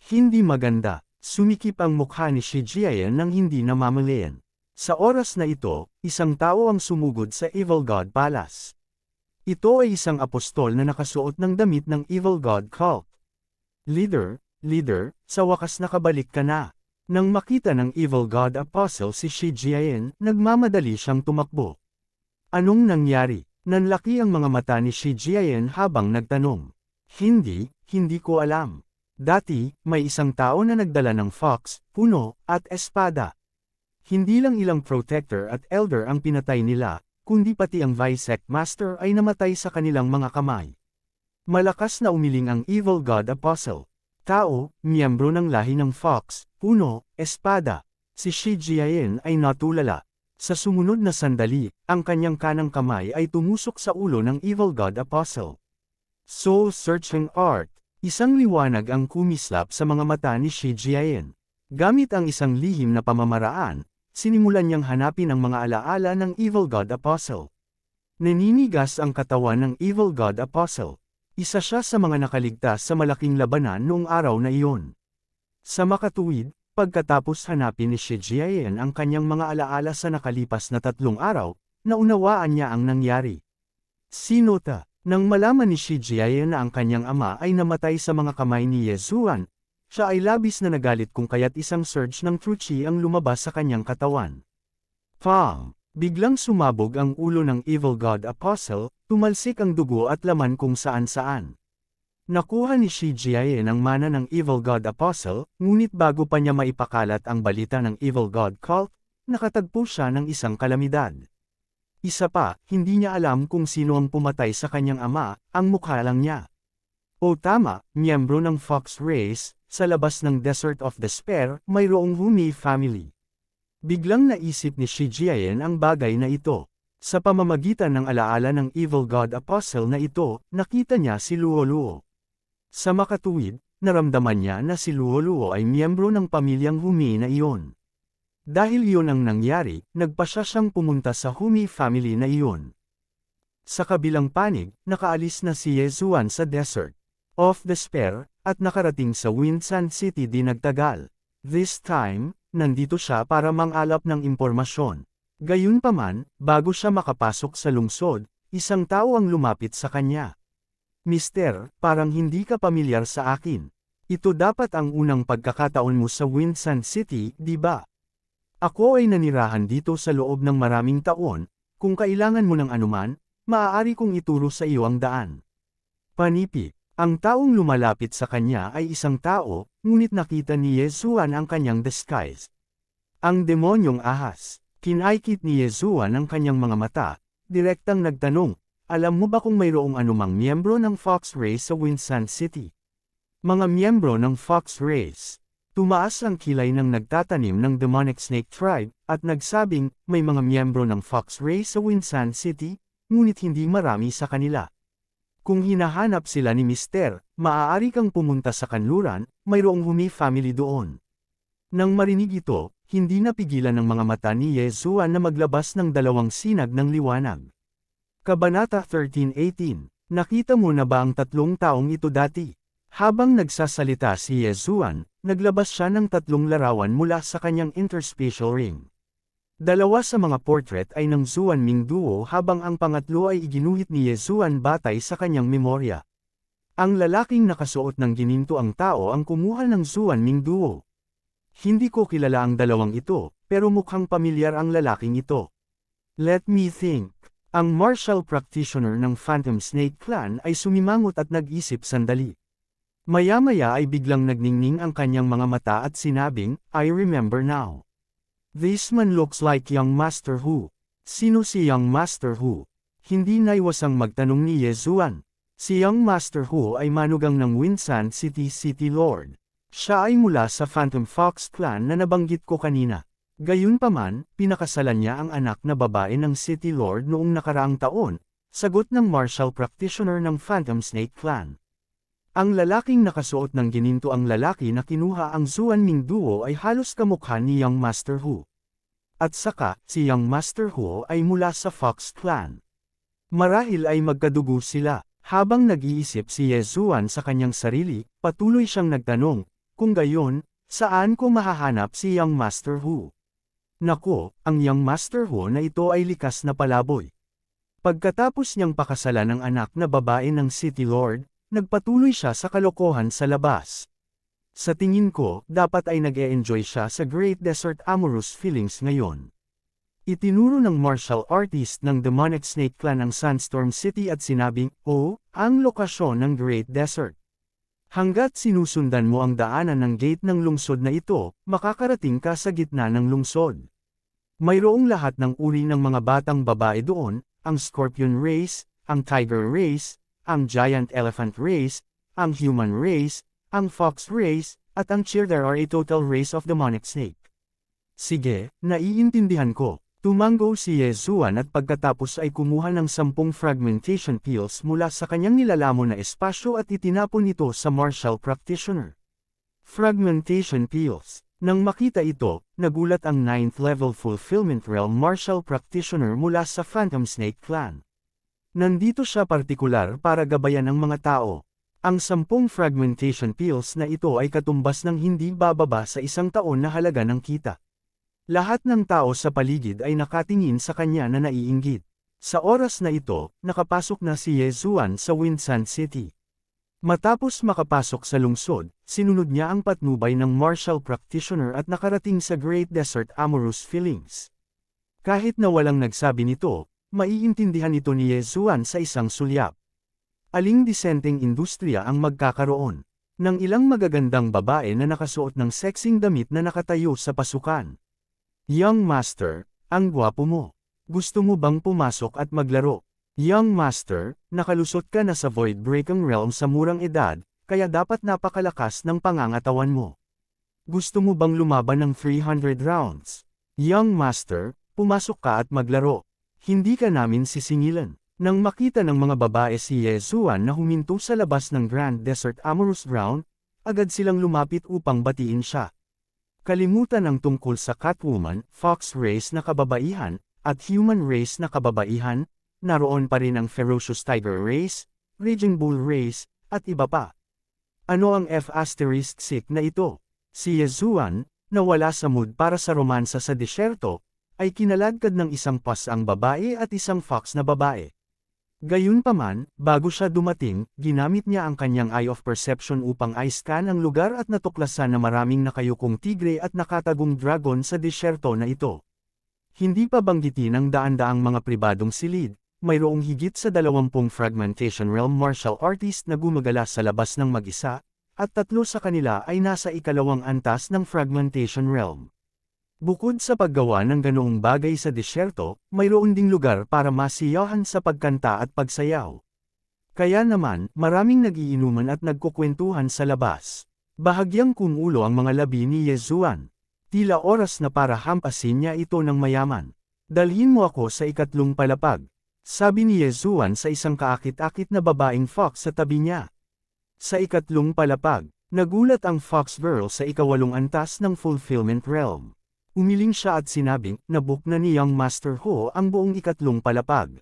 S1: Hindi maganda, sumikip ang mukha ni Shi Jiayin nang hindi namamalayan. Sa oras na ito, isang tao ang sumugod sa Evil God Palace. Ito ay isang apostol na nakasuot ng damit ng Evil God Cult. Leader, sa wakas nakabalik ka na. Nang makita ng Evil God Apostle si Shi Jiayin, nagmamadali siyang tumakbo. Anong nangyari? Nanlaki ang mga mata ni Shi Jiayin habang nagtanong. Hindi ko alam. Dati, may isang tao na nagdala ng fox, puno, at espada. Hindi lang ilang protector at elder ang pinatay nila, kundi pati ang vice master ay namatay sa kanilang mga kamay. Malakas na umiling ang Evil God Apostle. Tao, miyembro ng lahi ng fox, puno, espada. Si Shi Jiayin ay natulala. Sa sumunod na sandali, ang kanyang kanang kamay ay tumusok sa ulo ng Evil God Apostle. Soul-searching art. Isang liwanag ang kumislap sa mga mata ni Shi Jiayin. Gamit ang isang lihim na pamamaraan, sinimulan niyang hanapin ang mga alaala ng Evil God Apostle. Naninigas ang katawan ng Evil God Apostle. Isa siya sa mga nakaligtas sa malaking labanan noong araw na iyon. Sa makatuwid, pagkatapos hanapin ni Shi Jiayin ang kanyang mga alaala sa nakalipas na 3 araw, naunawaan niya ang nangyari. Sinota, nang malaman ni Shi Jiayin na ang kanyang ama ay namatay sa mga kamay ni Yezuan, siya ay labis na nagalit kung kaya't isang surge ng true chi ang lumabas sa kanyang katawan. Pang! Biglang sumabog ang ulo ng Evil God Apostle, tumalsik ang dugo at laman kung saan-saan. Nakuha ni Shi Jiayin ang mana ng Evil God Apostle, ngunit bago pa niya maipakalat ang balita ng Evil God Cult, nakatagpo siya ng isang kalamidad. Isa pa, hindi niya alam kung sino ang pumatay sa kanyang ama, ang mukha lang niya. O tama, miyembro ng Fox Race, sa labas ng Desert of Despair, mayroong Humi family. Biglang naisip ni Shi Jiayin ang bagay na ito. Sa pamamagitan ng alaala ng Evil God Apostle na ito, nakita niya si Luo-luo. Sa makatuwid, naramdaman niya na si Luo-luo ay miyembro ng pamilyang Humi na iyon. Dahil iyon ang nangyari, nagpasya siyang pumunta sa Humi family na iyon. Sa kabilang panig, nakaalis na si Yezuan sa Desert of Despair, at nakarating sa Windsand City di nagtagal. This time, nandito siya para mang-alap ng impormasyon. Gayunpaman, bago siya makapasok sa lungsod, isang tao ang lumapit sa kanya. Mister, parang hindi ka pamilyar sa akin. Ito dapat ang unang pagkakataon mo sa Windsand City, di ba? Ako ay nanirahan dito sa loob ng maraming taon, kung kailangan mo ng anuman, maaari kong ituro sa iyo ang daan. Panipi, ang taong lumalapit sa kanya ay isang tao, ngunit nakita ni Yezuan ang kanyang disguise. Ang demonyong ahas, kinaikit ni Yezuan ang kanyang mga mata, direktang nagtanong, alam mo ba kung mayroong anumang miyembro ng Fox Race sa Windsand City? Mga miyembro ng Fox race. Tumaas ang kilay ng nagtatanim ng demonic snake tribe, at nagsabing, may mga miyembro ng Fox race sa Winsan City, ngunit hindi marami sa kanila. Kung hinahanap sila ni Mister, maaari kang pumunta sa kanluran, mayroong Humi family doon. Nang marinig ito, hindi napigilan ng mga mata ni Yesuan na maglabas ng dalawang sinag ng liwanag. Kabanata 13:18. Nakita mo na ba ang tatlong taong ito dati? Habang nagsasalita si Yesuan, naglabas siya ng tatlong larawan mula sa kanyang interspatial ring. Dalawa sa mga portrait ay ng Zuan Ming Duo habang ang pangatlo ay iginuhit ni Yesuan batay sa kanyang memorya. Ang lalaking nakasuot ng gininto ang tao ang kumuha ng Zuan Ming Duo. Hindi ko kilala ang dalawang ito, pero mukhang pamilyar ang lalaking ito. Let me think. Ang martial practitioner ng Phantom Snake Clan ay sumimangot at nag-isip sandali. Maya-maya ay biglang nagningning ang kanyang mga mata at sinabing, I remember now. This man looks like young Master Hu. Sino si young Master Hu? Hindi naiwasang magtanong ni Yesuan. Si young Master Hu ay manugang ng Winsan City City Lord. Siya ay mula sa Phantom Fox Clan na nabanggit ko kanina. Gayunpaman, pinakasalan niya ang anak na babae ng City Lord noong nakaraang taon, sagot ng martial practitioner ng Phantom Snake Clan. Ang lalaking nakasuot ng gininto ang lalaki na kinuha ang Zuan Ming Duo ay halos kamukha ni Young Master Hu. At saka, si Young Master Hu ay mula sa Fox Clan. Marahil ay magkadugo sila. Habang nag-iisip si Yesuan sa kanyang sarili, patuloy siyang nagtanong, kung gayon, saan ko mahahanap si Young Master Hu? Nako, ang Young Master Hu na ito ay likas na palaboy. Pagkatapos niyang pakasalan ang anak na babae ng City Lord, nagpatuloy siya sa kalokohan sa labas. Sa tingin ko, dapat ay nag-e-enjoy siya sa Great Desert amorous feelings ngayon. Itinuro ng martial artist ng Demonic Snake Clan ang Sandstorm City at sinabing, oh, ang lokasyon ng Great Desert. Hanggat sinusundan mo ang daanan ng gate ng lungsod na ito, makakarating ka sa gitna ng lungsod. Mayroong lahat ng uri ng mga batang babae doon, ang Scorpion Race, ang Tiger Race, ang Giant Elephant Race, ang Human Race, ang Fox Race, at ang Cheer. There are a total race of demonic snake. Sige, naiintindihan ko. Tumango si Yesuan at pagkatapos ay kumuha ng 10 fragmentation pills mula sa kanyang nilalamon na espasyo at itinapon ito sa martial practitioner. Fragmentation pills. Nang makita ito, nagulat ang 9th level fulfillment realm martial practitioner mula sa Phantom Snake Clan. Nandito siya partikular para gabayan ang mga tao. Ang 10 fragmentation pills na ito ay katumbas ng hindi bababa sa 1 taon na halaga ng kita. Lahat ng tao sa paligid ay nakatingin sa kanya na naiinggit. Sa oras na ito, nakapasok na si Yesuan sa Winsan City. Matapos makapasok sa lungsod, sinunod niya ang patnubay ng martial practitioner at nakarating sa Great Desert amorous feelings. Kahit na walang nagsabi nito, maiintindihan ito ni Yesuan sa isang sulyap. Aling disenteng industriya ang magkakaroon ng ilang magagandang babae na nakasuot ng sexing damit na nakatayo sa pasukan. Young Master, ang gwapo mo. Gusto mo bang pumasok at maglaro? Young Master, nakalusot ka na sa Void Breaking Realm sa murang edad, kaya dapat napakalakas ng pangangatawan mo. Gusto mo bang lumaban ng 300 rounds? Young Master, pumasok ka at maglaro. Hindi ka namin sisingilan. Nang makita ng mga babae si Yesuan na huminto sa labas ng Grand Desert Amorous Ground, agad silang lumapit upang batiin siya. Kalimutan ang tungkol sa Catwoman, Fox Race na kababaihan, at Human Race na kababaihan, naroon pa rin ang Ferocious Tiger Race, Raging Bull Race, at iba pa. Ano ang F*** na ito? Si Yesuan, na wala sa mood para sa romansa sa disyerto, ay kinaladkad ng isang pas ang babae at isang fox na babae. Gayunpaman, bago siya dumating, ginamit niya ang kanyang Eye of Perception upang i-scan ang lugar at natuklasan na maraming nakayukong tigre at nakatagong dragon sa disyerto na ito. Hindi pa banggitin ang daan-daang mga pribadong silid, mayroong higit sa 20 fragmentation realm martial artist na gumagala sa labas ng mag-isa, at 3 sa kanila ay nasa ikalawang antas ng fragmentation realm. Bukod sa paggawa ng ganoong bagay sa disyerto, mayroon ding lugar para masiyahan sa pagkanta at pagsayaw. Kaya naman, maraming nagiinuman at nagkukwentuhan sa labas. Bahagyang kumulo ang mga labi ni Yezuan. Tila oras na para hampasin niya ito ng mayaman. Dalhin mo ako sa ikatlong palapag, sabi ni Yezuan sa isang kaakit-akit na babaeng fox sa tabi niya. Sa ikatlong palapag, nagulat ang fox girl sa ikawalong antas ng fulfillment realm. Umiling siya at sinabing, nabook na ni Young Master Hu ang buong ikatlong palapag.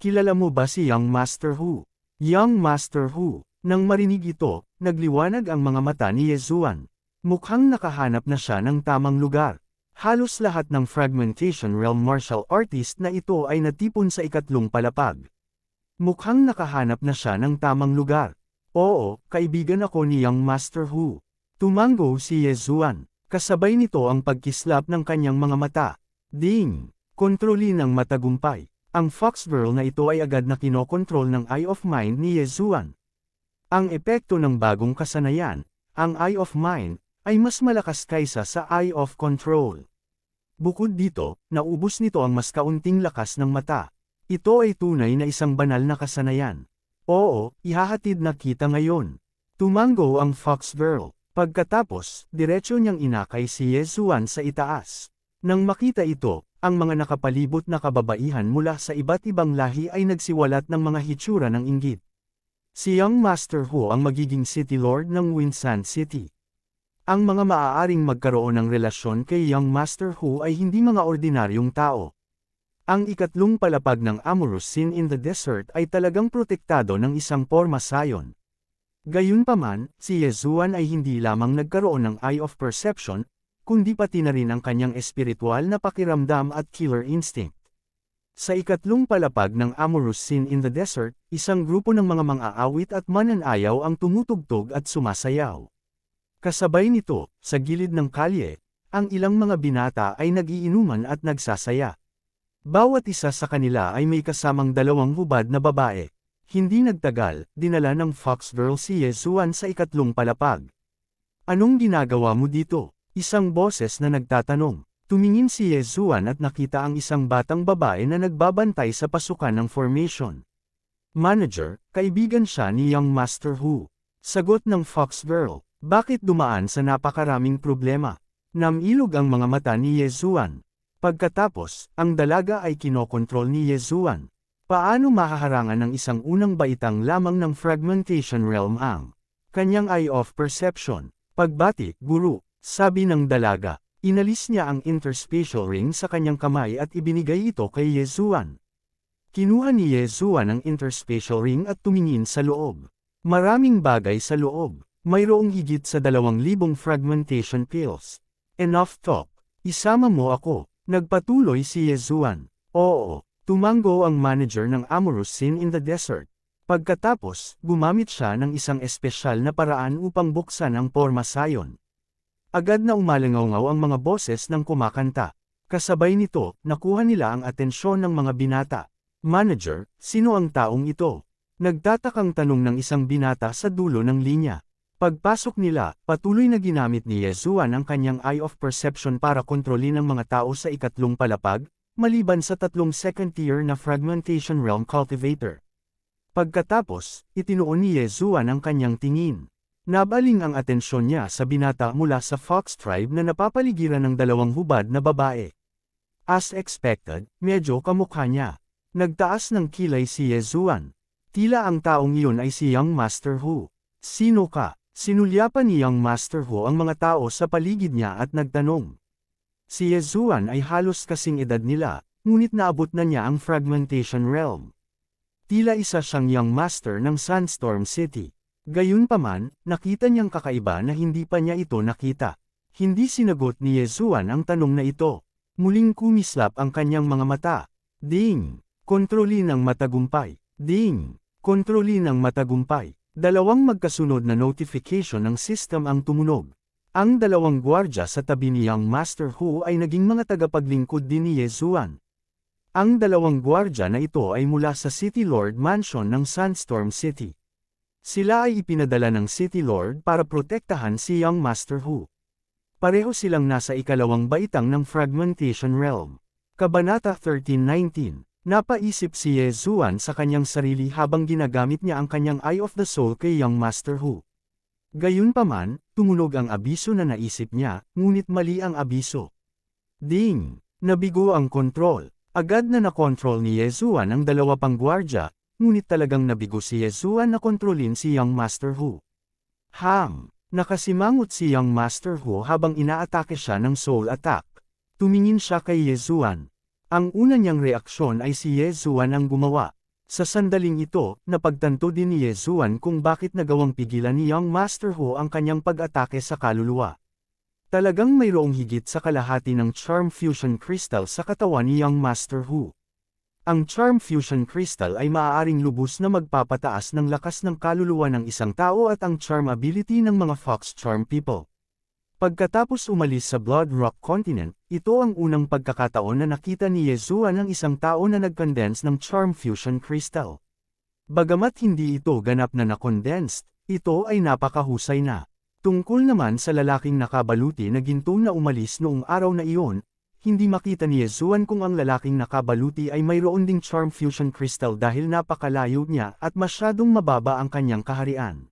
S1: Kilala mo ba si Young Master Hu? Young Master Hu. Nang marinig ito, nagliwanag ang mga mata ni Yezuan. Mukhang nakahanap na siya ng tamang lugar. Halos lahat ng fragmentation realm martial artist na ito ay natipon sa ikatlong palapag. Mukhang nakahanap na siya ng tamang lugar. Oo, kaibigan ako ni Young Master Hu. Tumango si Yezuan. Kasabay nito ang pagkislap ng kanyang mga mata. Ding! Kontrolin ng matagumpay. Ang fox girl na ito ay agad na kinokontrol ng Eye of Mind ni Yezuan. Ang epekto ng bagong kasanayan, ang Eye of Mind, ay mas malakas kaysa sa Eye of Control. Bukod dito, naubos nito ang mas kaunting lakas ng mata. Ito ay tunay na isang banal na kasanayan. Oo, ihahatid na kita ngayon. Tumango ang fox girl. Pagkatapos, diretso niyang inakay si Yezuan sa itaas. Nang makita ito, ang mga nakapalibot na kababaihan mula sa iba't ibang lahi ay nagsiwalat ng mga hitsura ng inggit. Si Young Master Hu ang magiging City Lord ng Winsand City. Ang mga maaaring magkaroon ng relasyon kay Young Master Hu ay hindi mga ordinaryong tao. Ang ikatlong palapag ng Amorous Sin in the Desert ay talagang protektado ng isang porma sayon. Gayunpaman, si Yezuan ay hindi lamang nagkaroon ng Eye of Perception, kundi pati na rin ang kanyang espiritual na pakiramdam at killer instinct. Sa ikatlong palapag ng Amorous Sin in the Desert, isang grupo ng mga mang-aawit at mananayaw ang tumutugtog at sumasayaw. Kasabay nito, sa gilid ng kalye, ang ilang mga binata ay nagiinuman at nagsasaya. Bawat isa sa kanila ay may kasamang dalawang hubad na babae. Hindi nagtagal, dinala ng fox girl si Yezuan sa ikatlong palapag. Anong ginagawa mo dito? Isang boses na nagtatanong. Tumingin si Yezuan at nakita ang isang batang babae na nagbabantay sa pasukan ng formation. Manager, kaibigan siya ni Young Master Hu. Sagot ng fox girl, bakit dumaan sa napakaraming problema? Namilog ang mga mata ni Yezuan. Pagkatapos, ang dalaga ay kinokontrol ni Yezuan. Paano mahaharangan ng isang unang baitang lamang ng fragmentation realm ang kanyang Eye of Perception? Pagbati, guru, sabi ng dalaga. Inalis niya ang interspatial ring sa kanyang kamay at ibinigay ito kay Yezuan. Kinuha ni Yezuan ang interspatial ring at tumingin sa loob. Maraming bagay sa loob. Mayroong higit sa 2,000 fragmentation pills. Enough talk. Isama mo ako. Nagpatuloy si Yezuan. Oo, tumango ang manager ng Amorous Sin in the Desert. Pagkatapos, gumamit siya ng isang espesyal na paraan upang buksan ang porma sayon. Agad na umalangaw ang mga boses ng kumakanta. Kasabay nito, nakuha nila ang atensyon ng mga binata. Manager, sino ang taong ito? Nagtatakang tanong ng isang binata sa dulo ng linya. Pagpasok nila, patuloy na ginamit ni Yezuan ang kanyang Eye of Perception para kontrolin ang mga tao sa ikatlong palapag, maliban sa 3 second-tier na Fragmentation Realm Cultivator. Pagkatapos, itinuon ni Yezuan ang kanyang tingin. Nabaling ang atensyon niya sa binata mula sa Fox Tribe na napapaligiran ng 2 hubad na babae. As expected, medyo kamukha niya. Nagtaas ng kilay si Yezuan. Tila ang taong iyon ay si Young Master Hu. Sino ka? Sinulyapan ni Young Master Hu ang mga tao sa paligid niya at nagtanong. Si Yezuan ay halos kasing edad nila, ngunit naabot na niya ang Fragmentation Realm. Tila isa siyang Young Master ng Sandstorm City. Gayunpaman, nakita niyang kakaiba na hindi pa niya ito nakita. Hindi sinagot ni Yezuan ang tanong na ito. Muling kumislap ang kanyang mga mata. Ding! Kontrolin ng matagumpay. Ding! Kontrolin ng matagumpay. 2 magkasunod na notification ng system ang tumunog. Ang 2 gwardya sa tabi ni Young Master Hu ay naging mga tagapaglingkod din ni Yezuan. Ang 2 gwardya na ito ay mula sa City Lord Mansion ng Sandstorm City. Sila ay ipinadala ng City Lord para protektahan si Young Master Hu. Pareho silang nasa ikalawang baitang ng Fragmentation Realm. Kabanata 13:19. Napaisip si Ye Zuan sa kanyang sarili habang ginagamit niya ang kanyang Eye of the Soul kay Young Master Hu. Gayunpaman, tumunog ang abiso na naisip niya, ngunit mali ang abiso. Ding! Nabigo ang kontrol. Agad na nakontrol ni Ye Zuan ang dalawa pang gwardya, ngunit talagang nabigo si Ye Zuan na kontrolin si Young Master Hu. Nakasimangot si Young Master Hu habang inaatake siya ng soul attack. Tumingin siya kay Ye Zuan. Ang una niyang reaksyon ay si Ye Zuan ang gumawa. Sa sandaling ito, napagtanto din ni Ye Zuan kung bakit nagawang pigilan ni Young Master Hu ang kanyang pag-atake sa kaluluwa. Talagang mayroong higit sa kalahati ng Charm Fusion Crystal sa katawan ni Young Master Hu. Ang Charm Fusion Crystal ay maaaring lubos na magpapataas ng lakas ng kaluluwa ng isang tao at ang charm ability ng mga Fox Charm people. Pagkatapos umalis sa Blood Rock Continent, ito ang unang pagkakataon na nakita ni Ye Zuan ang isang tao na nag-condense ng Charm Fusion Crystal. Bagamat hindi ito ganap na na-condensed, ito ay napakahusay na. Tungkol naman sa lalaking nakabaluti na ginto na umalis noong araw na iyon, hindi makita ni Ye Zuan kung ang lalaking nakabaluti ay mayroon ding Charm Fusion Crystal dahil napakalayo niya at masyadong mababa ang kanyang kaharian.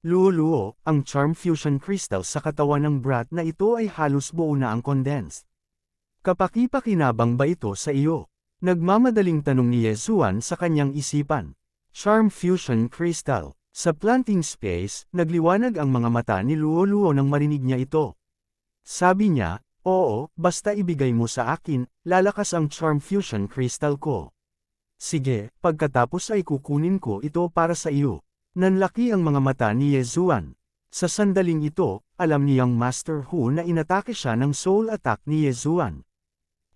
S1: Luo-luo, ang Charm Fusion Crystal sa katawan ng brat na ito ay halos buo na ang condensed. Kapaki-pakinabang ba ito sa iyo? Nagmamadaling tanong ni Ye Zuan sa kanyang isipan. Charm Fusion Crystal. Sa planting space, nagliwanag ang mga mata ni Luo-luo nang marinig niya ito. Sabi niya, oo, basta ibigay mo sa akin, lalakas ang Charm Fusion Crystal ko. Sige, pagkatapos ay kukunin ko ito para sa iyo. Nanlaki ang mga mata ni Ye Zuan. Sa sandaling ito, alam ni Young Master Hu na inatake siya ng soul attack ni Ye Zuan.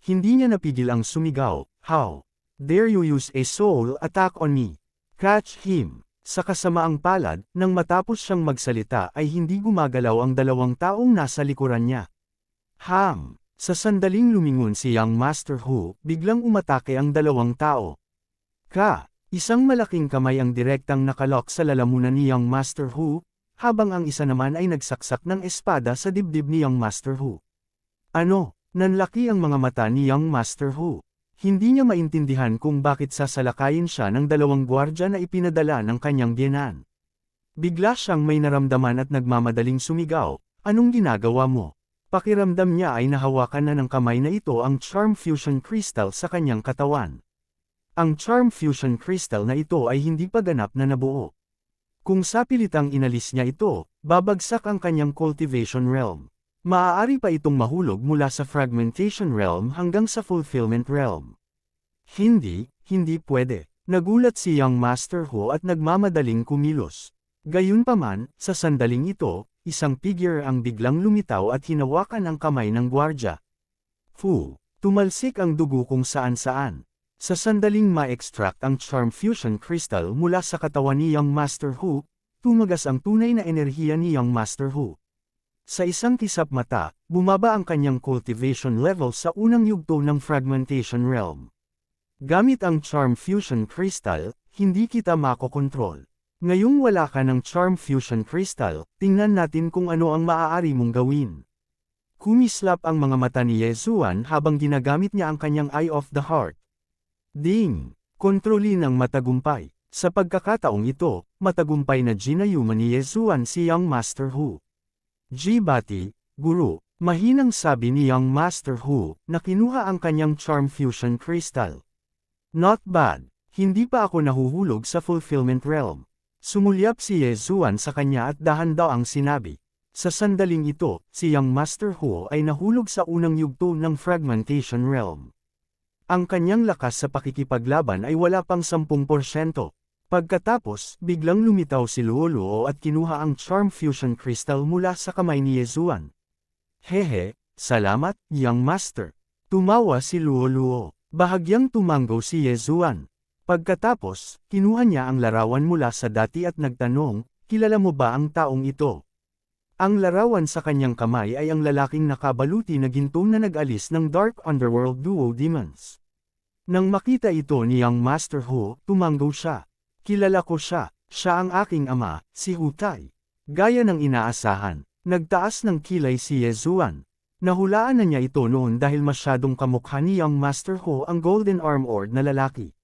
S1: Hindi niya napigil ang sumigaw, "How dare you use a soul attack on me? Catch him!" Sa kasamaang palad, nang matapos siyang magsalita ay hindi gumagalaw ang dalawang taong nasa likuran niya. Sa sandaling lumingon si Young Master Hu, biglang umatake ang dalawang tao. Isang malaking kamay ang direktang nakalok sa lalamunan ni Young Master Hu, habang ang isa naman ay nagsaksak ng espada sa dibdib ni Young Master Hu. Nanlaki ang mga mata ni Young Master Hu. Hindi niya maintindihan kung bakit sasalakayin siya ng dalawang gwardya na ipinadala ng kanyang biyenan. Bigla siyang may naramdaman at nagmamadaling sumigaw, "Anong ginagawa mo?" Pakiramdam niya ay nahawakan na ng kamay na ito ang Charm Fusion Crystal sa kanyang katawan. Ang Charm Fusion Crystal na ito ay hindi pa ganap na nabuo. Kung sapilitang inalis niya ito, babagsak ang kanyang Cultivation Realm. Maaari pa itong mahulog mula sa Fragmentation Realm hanggang sa Fulfillment Realm. Hindi pwede. Nagulat si Young Master Hu at nagmamadaling kumilos. Gayunpaman, sa sandaling ito, isang figure ang biglang lumitaw at hinawakan ang kamay ng gwardya. Tumalsik ang dugo kung saan-saan. Sa sandaling ma-extract ang Charm Fusion Crystal mula sa katawan ni Young Master Hu, tumagas ang tunay na enerhiya ni Young Master Hu. Sa isang kisap mata, bumaba ang kanyang cultivation level sa unang yugto ng Fragmentation Realm. Gamit ang Charm Fusion Crystal, hindi kita makokontrol. Ngayong wala ka ng Charm Fusion Crystal, tingnan natin kung ano ang maaari mong gawin. Kumislap ang mga mata ni Ye Zuan habang ginagamit niya ang kanyang Eye of the Heart. Ding! Kontrolin ang matagumpay. Sa pagkakataong ito, matagumpay na ginayuma ni Ye Zuan si Young Master Hu. Jibati, Guru, mahinang sabi ni Young Master Hu, na kinuha ang kanyang Charm Fusion Crystal. Not bad. Hindi pa ako nahuhulog sa Fulfillment Realm. Sumulyap si Ye Zuan sa kanya at dahan-dahang sinabi. Sa sandaling ito, si Young Master Hu ay nahulog sa unang yugto ng Fragmentation Realm. Ang kanyang lakas sa pakikipaglaban ay wala pang 10%. Pagkatapos, biglang lumitaw si Luo-luo at kinuha ang Charm Fusion Crystal mula sa kamay ni Ye Zuan. Hehe, salamat, Young Master. Tumawa si Luo-luo. Bahagyang tumanggo si Ye Zuan. Pagkatapos, kinuha niya ang larawan mula sa dati at nagtanong, "Kilala mo ba ang taong ito?" Ang larawan sa kanyang kamay ay ang lalaking nakabaluti na ginto na nag-alis ng Dark Underworld Duo Demons. Nang makita ito ni Young Master Hu, tumanggo siya. "Kilala ko siya, siya ang aking ama, si Hu Tai." Gaya ng inaasahan, nagtaas ng kilay si Ye Zuan. Nahulaan na niya ito noon dahil masyadong kamukha ni Young Master Ho ang Golden Armored na lalaki.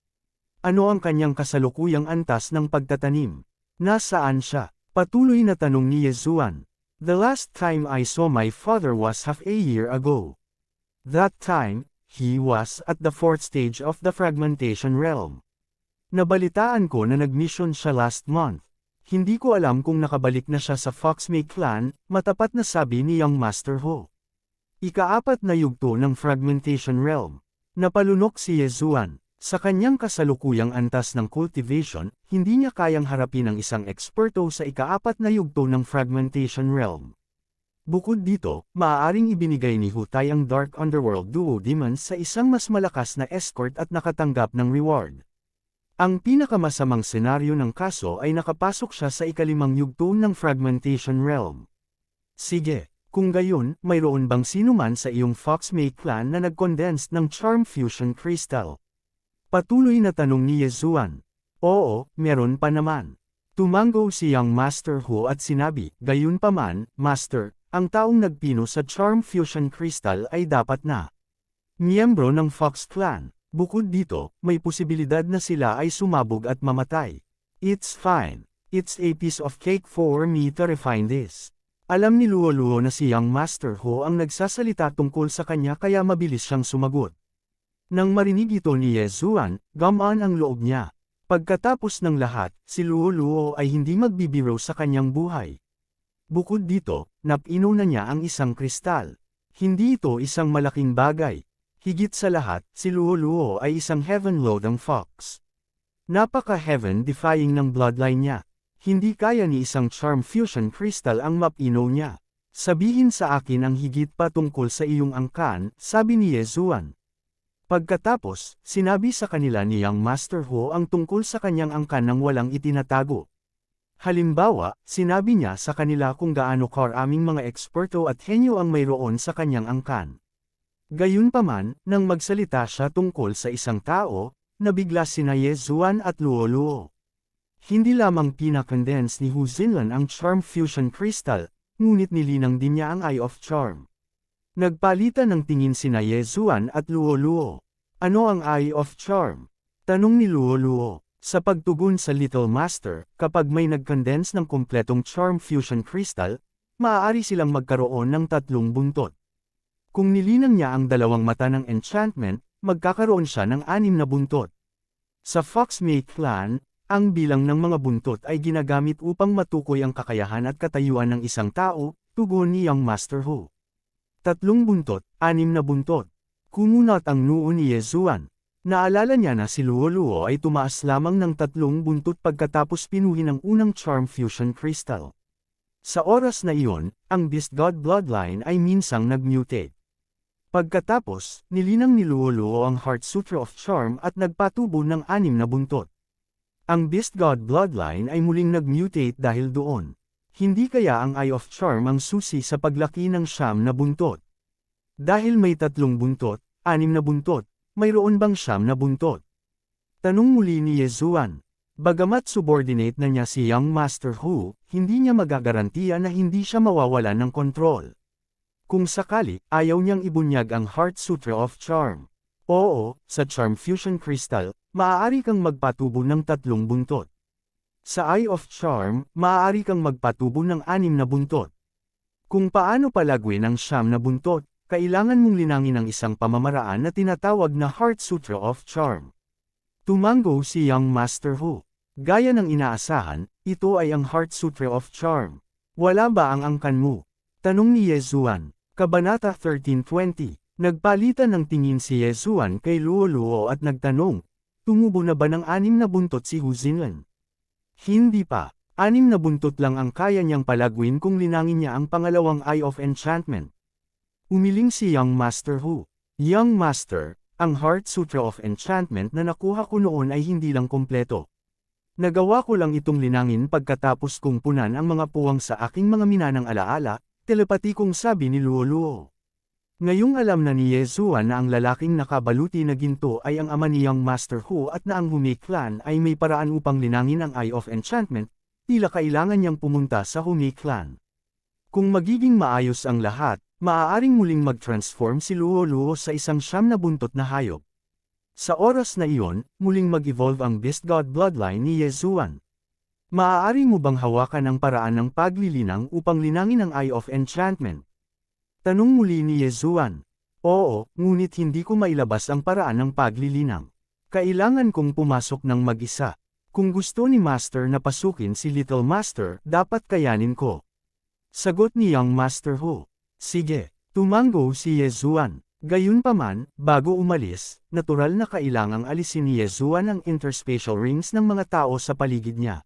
S1: Ano ang kanyang kasalukuyang antas ng pagtatanim? Nasaan siya? Patuloy na tanong ni Yezuan. The last time I saw my father was half a year ago. That time, he was at the fourth stage of the fragmentation realm. Nabalitaan ko na nag-mission siya last month. Hindi ko alam kung nakabalik na siya sa Foxmate clan, matapat na sabi ni Young Master Ho. Ika-4 na yugto ng fragmentation realm. Napalunok si Yezuan. Sa kanyang kasalukuyang antas ng cultivation, hindi niya kayang harapin ang isang eksperto sa ika-4 na yugto ng fragmentation realm. Bukod dito, maaaring ibinigay ni Hutay ang Dark Underworld Duo Demons sa isang mas malakas na escort at nakatanggap ng reward. Ang pinakamasamang senaryo ng kaso ay nakapasok siya sa ika-5 yugto ng fragmentation realm. Sige, kung gayon, mayroon bang sinuman sa iyong Foxmate clan na nag-condense ng Charm Fusion Crystal? Patuloy na tanong ni Yezuan. Oo, meron pa naman. Tumango si Young Master Ho at sinabi, gayunpaman, Master, ang taong nagpino sa Charm Fusion Crystal ay dapat na miyembro ng Fox Clan. Bukod dito, may posibilidad na sila ay sumabog at mamatay. It's fine. It's a piece of cake for me to refine this. Alam ni Luo na si Young Master Ho ang nagsasalita tungkol sa kanya kaya mabilis siyang sumagot. Nang marinig ito ni Yezuan, gamaan ang loob niya. Pagkatapos ng lahat, si Luo ay hindi magbibiro sa kanyang buhay. Bukod dito, napino na niya ang isang kristal. Hindi ito isang malaking bagay. Higit sa lahat, si Luo ay isang heaven-loading fox. Napaka-heaven-defying ng bloodline niya. Hindi kaya ni isang Charm Fusion Crystal ang mapino niya. Sabihin sa akin ang higit pa tungkol sa iyong angkan, sabi ni Yezuan. Pagkatapos, sinabi sa kanila ni Young Master Ho ang tungkol sa kanyang angkan nang walang itinatago. Halimbawa, sinabi niya sa kanila kung gaano karaming mga eksperto at henyo ang mayroon sa kanyang angkan. Gayunpaman, nang magsalita siya tungkol sa isang tao, nabigla sina Yezuan at Luo. Hindi lamang pinakondense ni Hu Xinlan ang Charm Fusion Crystal, ngunit nilinang din niya ang Eye of Charm. Nagpalitan ng tingin sina Yezuan at Luo. Ano ang Eye of Charm? Tanong ni Luo. Sa pagtugon sa Little Master, kapag may nag-condense ng kumpletong Charm Fusion Crystal, maaari silang magkaroon ng 3 buntot. Kung nilinang niya ang 2 mata ng enchantment, magkakaroon siya ng 6 na buntot. Sa Foxmate clan, ang bilang ng mga buntot ay ginagamit upang matukoy ang kakayahan at katayuan ng isang tao, tugon ni Young Master Ho. 3 buntot, 6 na buntot. Kumunot ang noo ni Yezuan. Naalala niya na si Luo ay tumaas lamang ng 3 buntot pagkatapos pinuhin ang unang Charm Fusion Crystal. Sa oras na iyon, ang Beast God bloodline ay minsang nag-mutate. Pagkatapos, nilinang ni Luo ang Heart Sutra of Charm at nagpatubo ng 6 na buntot. Ang Beast God bloodline ay muling nag-mutate dahil doon. Hindi kaya ang Eye of Charm ang susi sa paglaki ng 9 na buntot? Dahil may 3 buntot, 6 na buntot, mayroon bang 9 na buntot? Tanong muli ni Yezuan. Bagamat subordinate na niya si Young Master Hu, hindi niya magagarantiya na hindi siya mawawalan ng kontrol. Kung sakali, ayaw niyang ibunyag ang Heart Sutra of Charm. Oo, sa Charm Fusion Crystal, maaari kang magpatubo ng 3 buntot. Sa Eye of Charm, maaari kang magpatubo ng 6 na buntot. Kung paano palagwin ang 9 na buntot, kailangan mong linangin ang isang pamamaraan na tinatawag na Heart Sutra of Charm. Tumango si Young Master Hu. Gaya ng inaasahan, ito ay ang Heart Sutra of Charm. Wala ba ang angkan mo? Tanong ni Yezuan. Kabanata 13:20. Nagpalitan ng tingin si Yezuan kay Luo at nagtanong, tumubo na ba ng 6 na buntot si Hu Xinlan? Hindi pa. 6 na buntot lang ang kaya niyang palagwin kung linangin niya ang pangalawang Eye of Enchantment. Umiling si Young Master Hu. Young Master, ang Heart Sutra of Enchantment na nakuha ko noon ay hindi lang kompleto. Nagawa ko lang itong linangin pagkatapos kong punan ang mga puwang sa aking mga minanang alaala, telepati kong sabi ni Luo. Ngayong alam na ni Yezuan na ang lalaking nakabaluti na ginto ay ang ama ni Young Master Hu at na ang Hume clan ay may paraan upang linangin ang Eye of Enchantment, tila kailangan niyang pumunta sa Hume clan. Kung magiging maayos ang lahat, maaaring muling mag-transform si Luo sa isang siyam na buntot na hayop. Sa oras na iyon, muling mag-evolve ang Beast God bloodline ni Yezuan. Maaari mo bang hawakan ang paraan ng paglilinang upang linangin ang Eye of Enchantment? Tanong muli ni Yezuan. Oo, ngunit hindi ko mailabas ang paraan ng paglilinang. Kailangan kong pumasok ng mag-isa. Kung gusto ni Master na pasukin si Little Master, dapat kayanin ko. Sagot ni Young Master Hu. Sige, tumango si Yezuan. Gayunpaman, bago umalis, natural na kailangang alisin ni Yezuan ang interspatial rings ng mga tao sa paligid niya.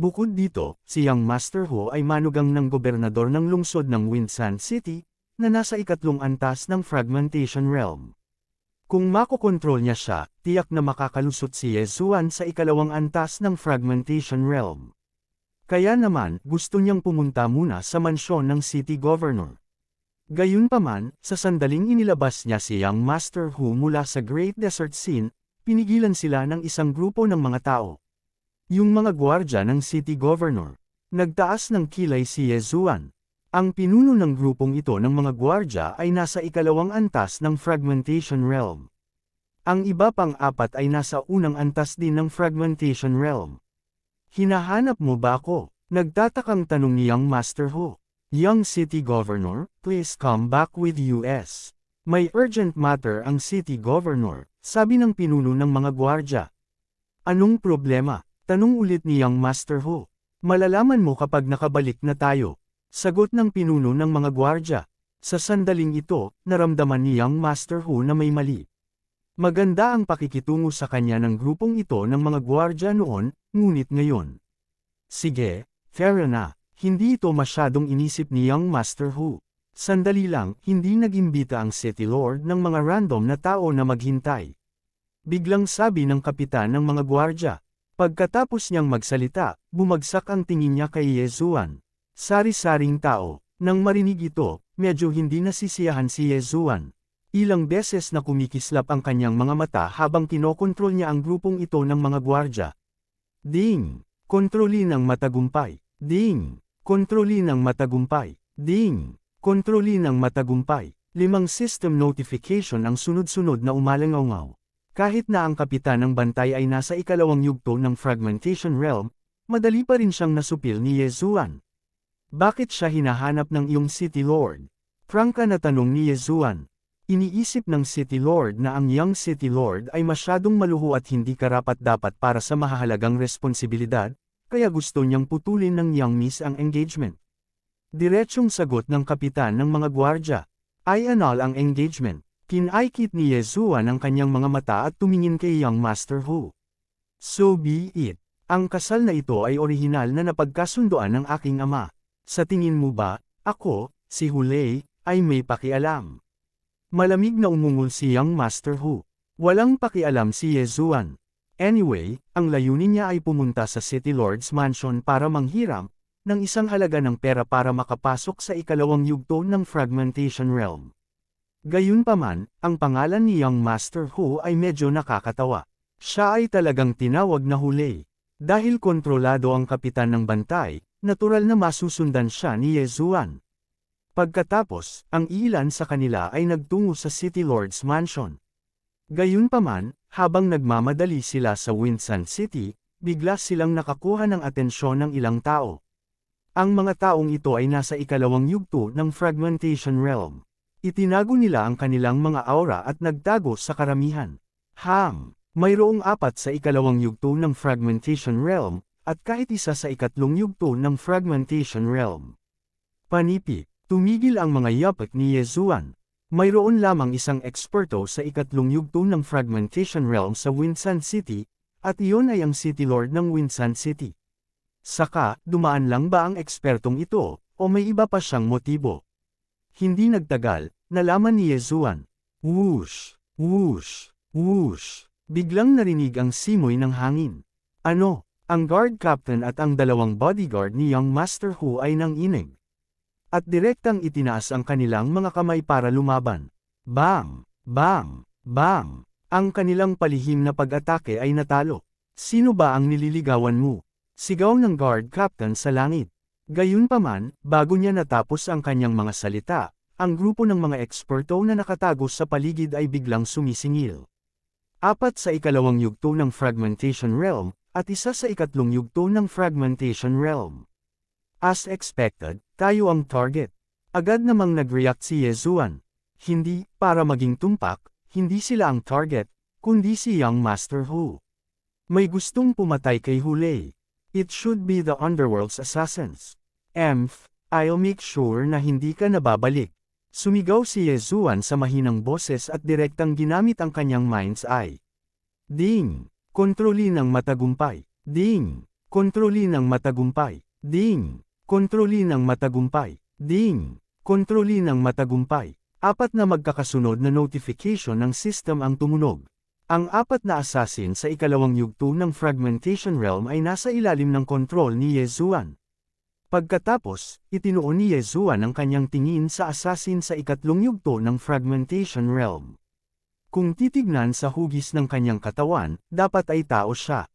S1: Bukod dito, si Young Master Hu ay manugang ng gobernador ng lungsod ng Windsand City, na nasa ikatlong antas ng Fragmentation Realm. Kung makokontrol niya siya, tiyak na makakalusot si Yezuan sa ikalawang antas ng Fragmentation Realm. Kaya naman, gusto niyang pumunta muna sa mansyon ng City Governor. Gayunpaman, sa sandaling inilabas niya si Young Master Hu mula sa Great Desert Scene, pinigilan sila ng isang grupo ng mga tao. Yung mga gwardya ng City Governor. Nagtaas ng kilay si Yezuan. Ang pinuno ng grupong ito ng mga gwardya ay nasa ikalawang antas ng Fragmentation Realm. Ang iba pang apat ay nasa unang antas din ng Fragmentation Realm. Hinahanap mo ba ako? Nagtatakang tanong ni Young Master Hu. Young City Governor, please come back with us. May urgent matter ang City Governor, sabi ng pinuno ng mga gwardya. Anong problema? Tanong ulit ni Young Master Hu. Malalaman mo kapag nakabalik na tayo. Sagot ng pinuno ng mga gwardya. Sa sandaling ito, naramdaman ni Young Master Hu na may mali. Maganda ang pakikitungo sa kanya ng grupong ito ng mga gwardya noon, ngunit ngayon. Sige, fair na. Hindi ito masyadong inisip ni Young Master Hu. Sandali lang, hindi nag-imbita ang City Lord ng mga random na tao na maghintay. Biglang sabi ng kapitan ng mga gwardya. Pagkatapos niyang magsalita, bumagsak ang tingin niya kay Yezuan. Sari-saring tao. Nang marinig ito, medyo hindi nasisiyahan si Yezuan. Ilang beses na kumikislap ang kanyang mga mata habang kinokontrol niya ang grupong ito ng mga gwardya. Ding! Kontrolin ang matagumpay. Ding! Kontrolin ang matagumpay. Ding! Kontrolin ang matagumpay. 5 system notification ang sunod-sunod na umalangaw-ngaw. Kahit na ang kapitan ng bantay ay nasa ikalawang yugto ng Fragmentation Realm, madali pa rin siyang nasupil ni Yezuan. Bakit siya hinahanap ng iyong City Lord? Prangka na tanong ni Yezuan. Iniisip ng City Lord na ang Young City Lord ay masyadong maluho at hindi karapat-dapat para sa mahahalagang responsibilidad, kaya gusto niyang putulin ng Young Miss ang engagement. Diretsyong sagot ng kapitan ng mga gwardya. Ay annul ang engagement. Kinaikit ni Yezuan ang kanyang mga mata at tumingin kay Young Master Hu. So be it. Ang kasal na ito ay orihinal na napagkasundoan ng aking ama. Sa tingin mo ba, ako, si Hulei, ay may pakialam? Malamig na umungol si Young Master Hu. Walang pakialam si Yezuan. Anyway, ang layunin niya ay pumunta sa City Lord's Mansion para manghiram ng isang halaga ng pera para makapasok sa ikalawang yugto ng Fragmentation Realm. Gayunpaman, ang pangalan ni Young Master Hu ay medyo nakakatawa. Siya ay talagang tinawag na Hulei. Dahil kontrolado ang kapitan ng bantay, natural na masusundan siya ni Yezuan. Pagkatapos, ang ilan sa kanila ay nagtungo sa City Lord's Mansion. Gayunpaman, habang nagmamadali sila sa Windsand City, bigla silang nakakuha ng atensyon ng ilang tao. Ang mga taong ito ay nasa ikalawang yugto ng Fragmentation Realm. Itinago nila ang kanilang mga aura at nagtago sa karamihan. Mayroong 4 sa ikalawang yugto ng Fragmentation Realm, at kahit isa sa ikatlong yugto ng Fragmentation Realm. Panipi, tumigil ang mga yapak ni Yezuan. Mayroon lamang isang eksperto sa ikatlong yugto ng Fragmentation Realm sa Windsand City, at iyon ay ang City Lord ng Windsand City. Saka, dumaan lang ba ang ekspertong ito, o may iba pa siyang motibo? Hindi nagtagal, nalaman ni Yezuan. Whoosh! Whoosh! Whoosh! Biglang narinig ang simoy ng hangin. Ano? Ang guard captain at ang 2 bodyguard ni Young Master Hu ay nanginig. At direktang itinaas ang kanilang mga kamay para lumaban. Bam! Bam! Bam! Ang kanilang palihim na pag-atake ay natalo. Sino ba ang nililigawan mo? Sigaw ng guard captain sa langit. Gayunpaman, bago niya natapos ang kanyang mga salita, ang grupo ng mga eksperto na nakatago sa paligid ay biglang sumisingil. 4 sa ikalawang yugto ng Fragmentation Realm, at 1 sa ikatlong yugto ng Fragmentation Realm. As expected, tayo ang target. Agad namang nag-react si Yezuan. Hindi, para maging tumpak, hindi sila ang target, kundi si Young Master Hu. May gustong pumatay kay Hulei. It should be the Underworld's assassins. I'll make sure na hindi ka nababalik. Sumigaw si Yezuan sa mahinang boses at direktang ginamit ang kanyang mind's eye. Ding! Kontrolin ng matagumpay. Ding! Kontrolin ng matagumpay. Ding! Kontrolin ng matagumpay. Ding! Kontrolin ng matagumpay. 4 na magkakasunod na notification ng system ang tumunog. Ang 4 na assassin sa ikalawang yugto ng Fragmentation Realm ay nasa ilalim ng kontrol ni Yezuan. Pagkatapos, itinuon ni Yezuan ang kanyang tingin sa assassin sa ikatlong yugto ng Fragmentation Realm. Kung titignan sa hugis ng kanyang katawan, dapat ay tao siya.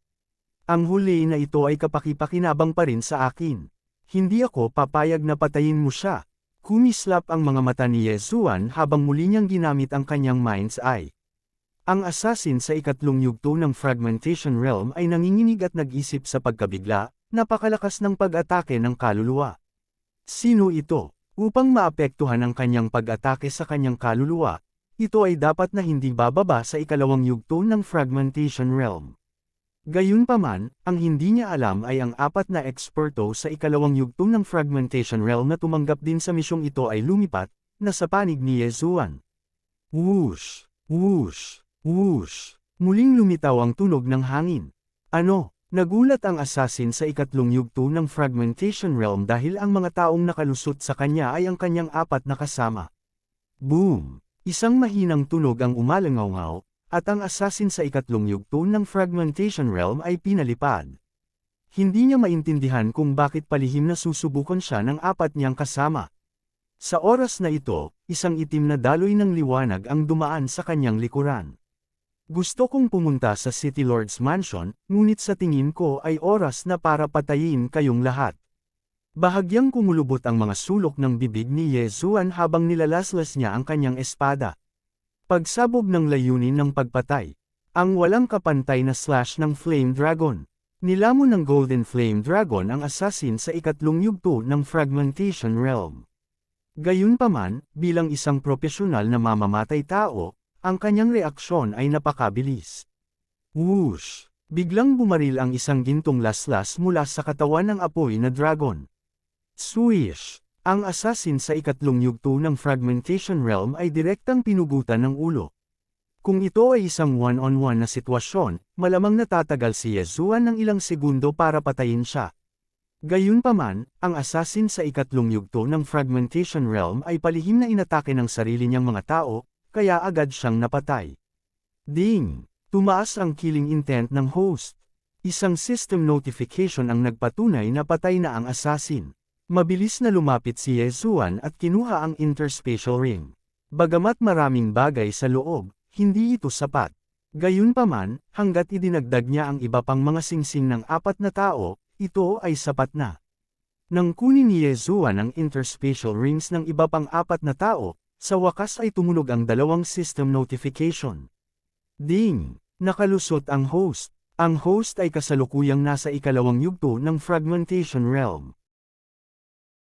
S1: Ang huli na ito ay kapakipakinabang pa rin sa akin. Hindi ako papayag na patayin mo siya. Kumislap ang mga mata ni Yezuan habang muli niyang ginamit ang kanyang mind's eye. Ang assassin sa ikatlong yugto ng Fragmentation Realm ay nanginginig at nag-isip sa pagkabigla, napakalakas ng pag-atake ng kaluluwa. Sino ito? Upang maapektuhan ang kanyang pag-atake sa kanyang kaluluwa, ito ay dapat na hindi bababa sa ikalawang yugto ng Fragmentation Realm. Gayunpaman, ang hindi niya alam ay ang 4 na eksperto sa ikalawang yugto ng Fragmentation Realm na tumanggap din sa misyong ito ay lumipat, na sa panig ni Yezuan. Whoosh! Whoosh! Whoosh! Muling lumitaw ang tunog ng hangin. Ano? Nagulat ang assassin sa ikatlong yugto ng Fragmentation Realm dahil ang mga taong nakalusot sa kanya ay ang kanyang 4 na kasama. Boom! Isang mahinang tunog ang umalangaw-ngaw, at ang assassin sa ikatlong yugto ng Fragmentation Realm ay pinalipad. Hindi niya maintindihan kung bakit palihim na susubukan siya ng 4 niyang kasama. Sa oras na ito, isang itim na daloy ng liwanag ang dumaan sa kanyang likuran. Gusto kong pumunta sa City Lord's Mansion, ngunit sa tingin ko ay oras na para patayin kayong lahat. Bahagyang kumulubot ang mga sulok ng bibig ni Yezuan habang nilalaslas niya ang kanyang espada. Pagsabog ng layunin ng pagpatay. Ang walang kapantay na slash ng Flame Dragon. Nilamon ng Golden Flame Dragon ang assassin sa ikatlong yugto ng Fragmentation Realm. Gayunpaman, bilang isang profesional na mamamatay tao, ang kanyang reaksyon ay napakabilis. Whoosh! Biglang bumaril ang isang gintong laslas mula sa katawan ng apoy na dragon. Swish! Ang assassin sa ikatlong yugto ng Fragmentation Realm ay direktang pinugutan ng ulo. Kung ito ay isang one-on-one na sitwasyon, malamang natatagal si Yezuan ng ilang segundo para patayin siya. Gayunpaman, ang assassin sa ikatlong yugto ng Fragmentation Realm ay palihim na inatake ng sarili niyang mga tao, kaya agad siyang napatay. Ding! Tumaas ang killing intent ng host. Isang system notification ang nagpatunay na patay na ang assassin. Mabilis na lumapit si Yezuan at kinuha ang interspatial ring. Bagamat maraming bagay sa loob, hindi ito sapat. Gayunpaman, hanggat idinagdag niya ang iba pang mga singsing ng 4 na tao, ito ay sapat na. Nang kunin ni Yezuan ang interspatial rings ng iba pang 4 na tao, sa wakas ay tumunog ang dalawang system notification. Ding! Nakalusot ang host. Ang host ay kasalukuyang nasa ikalawang yugto ng Fragmentation Realm.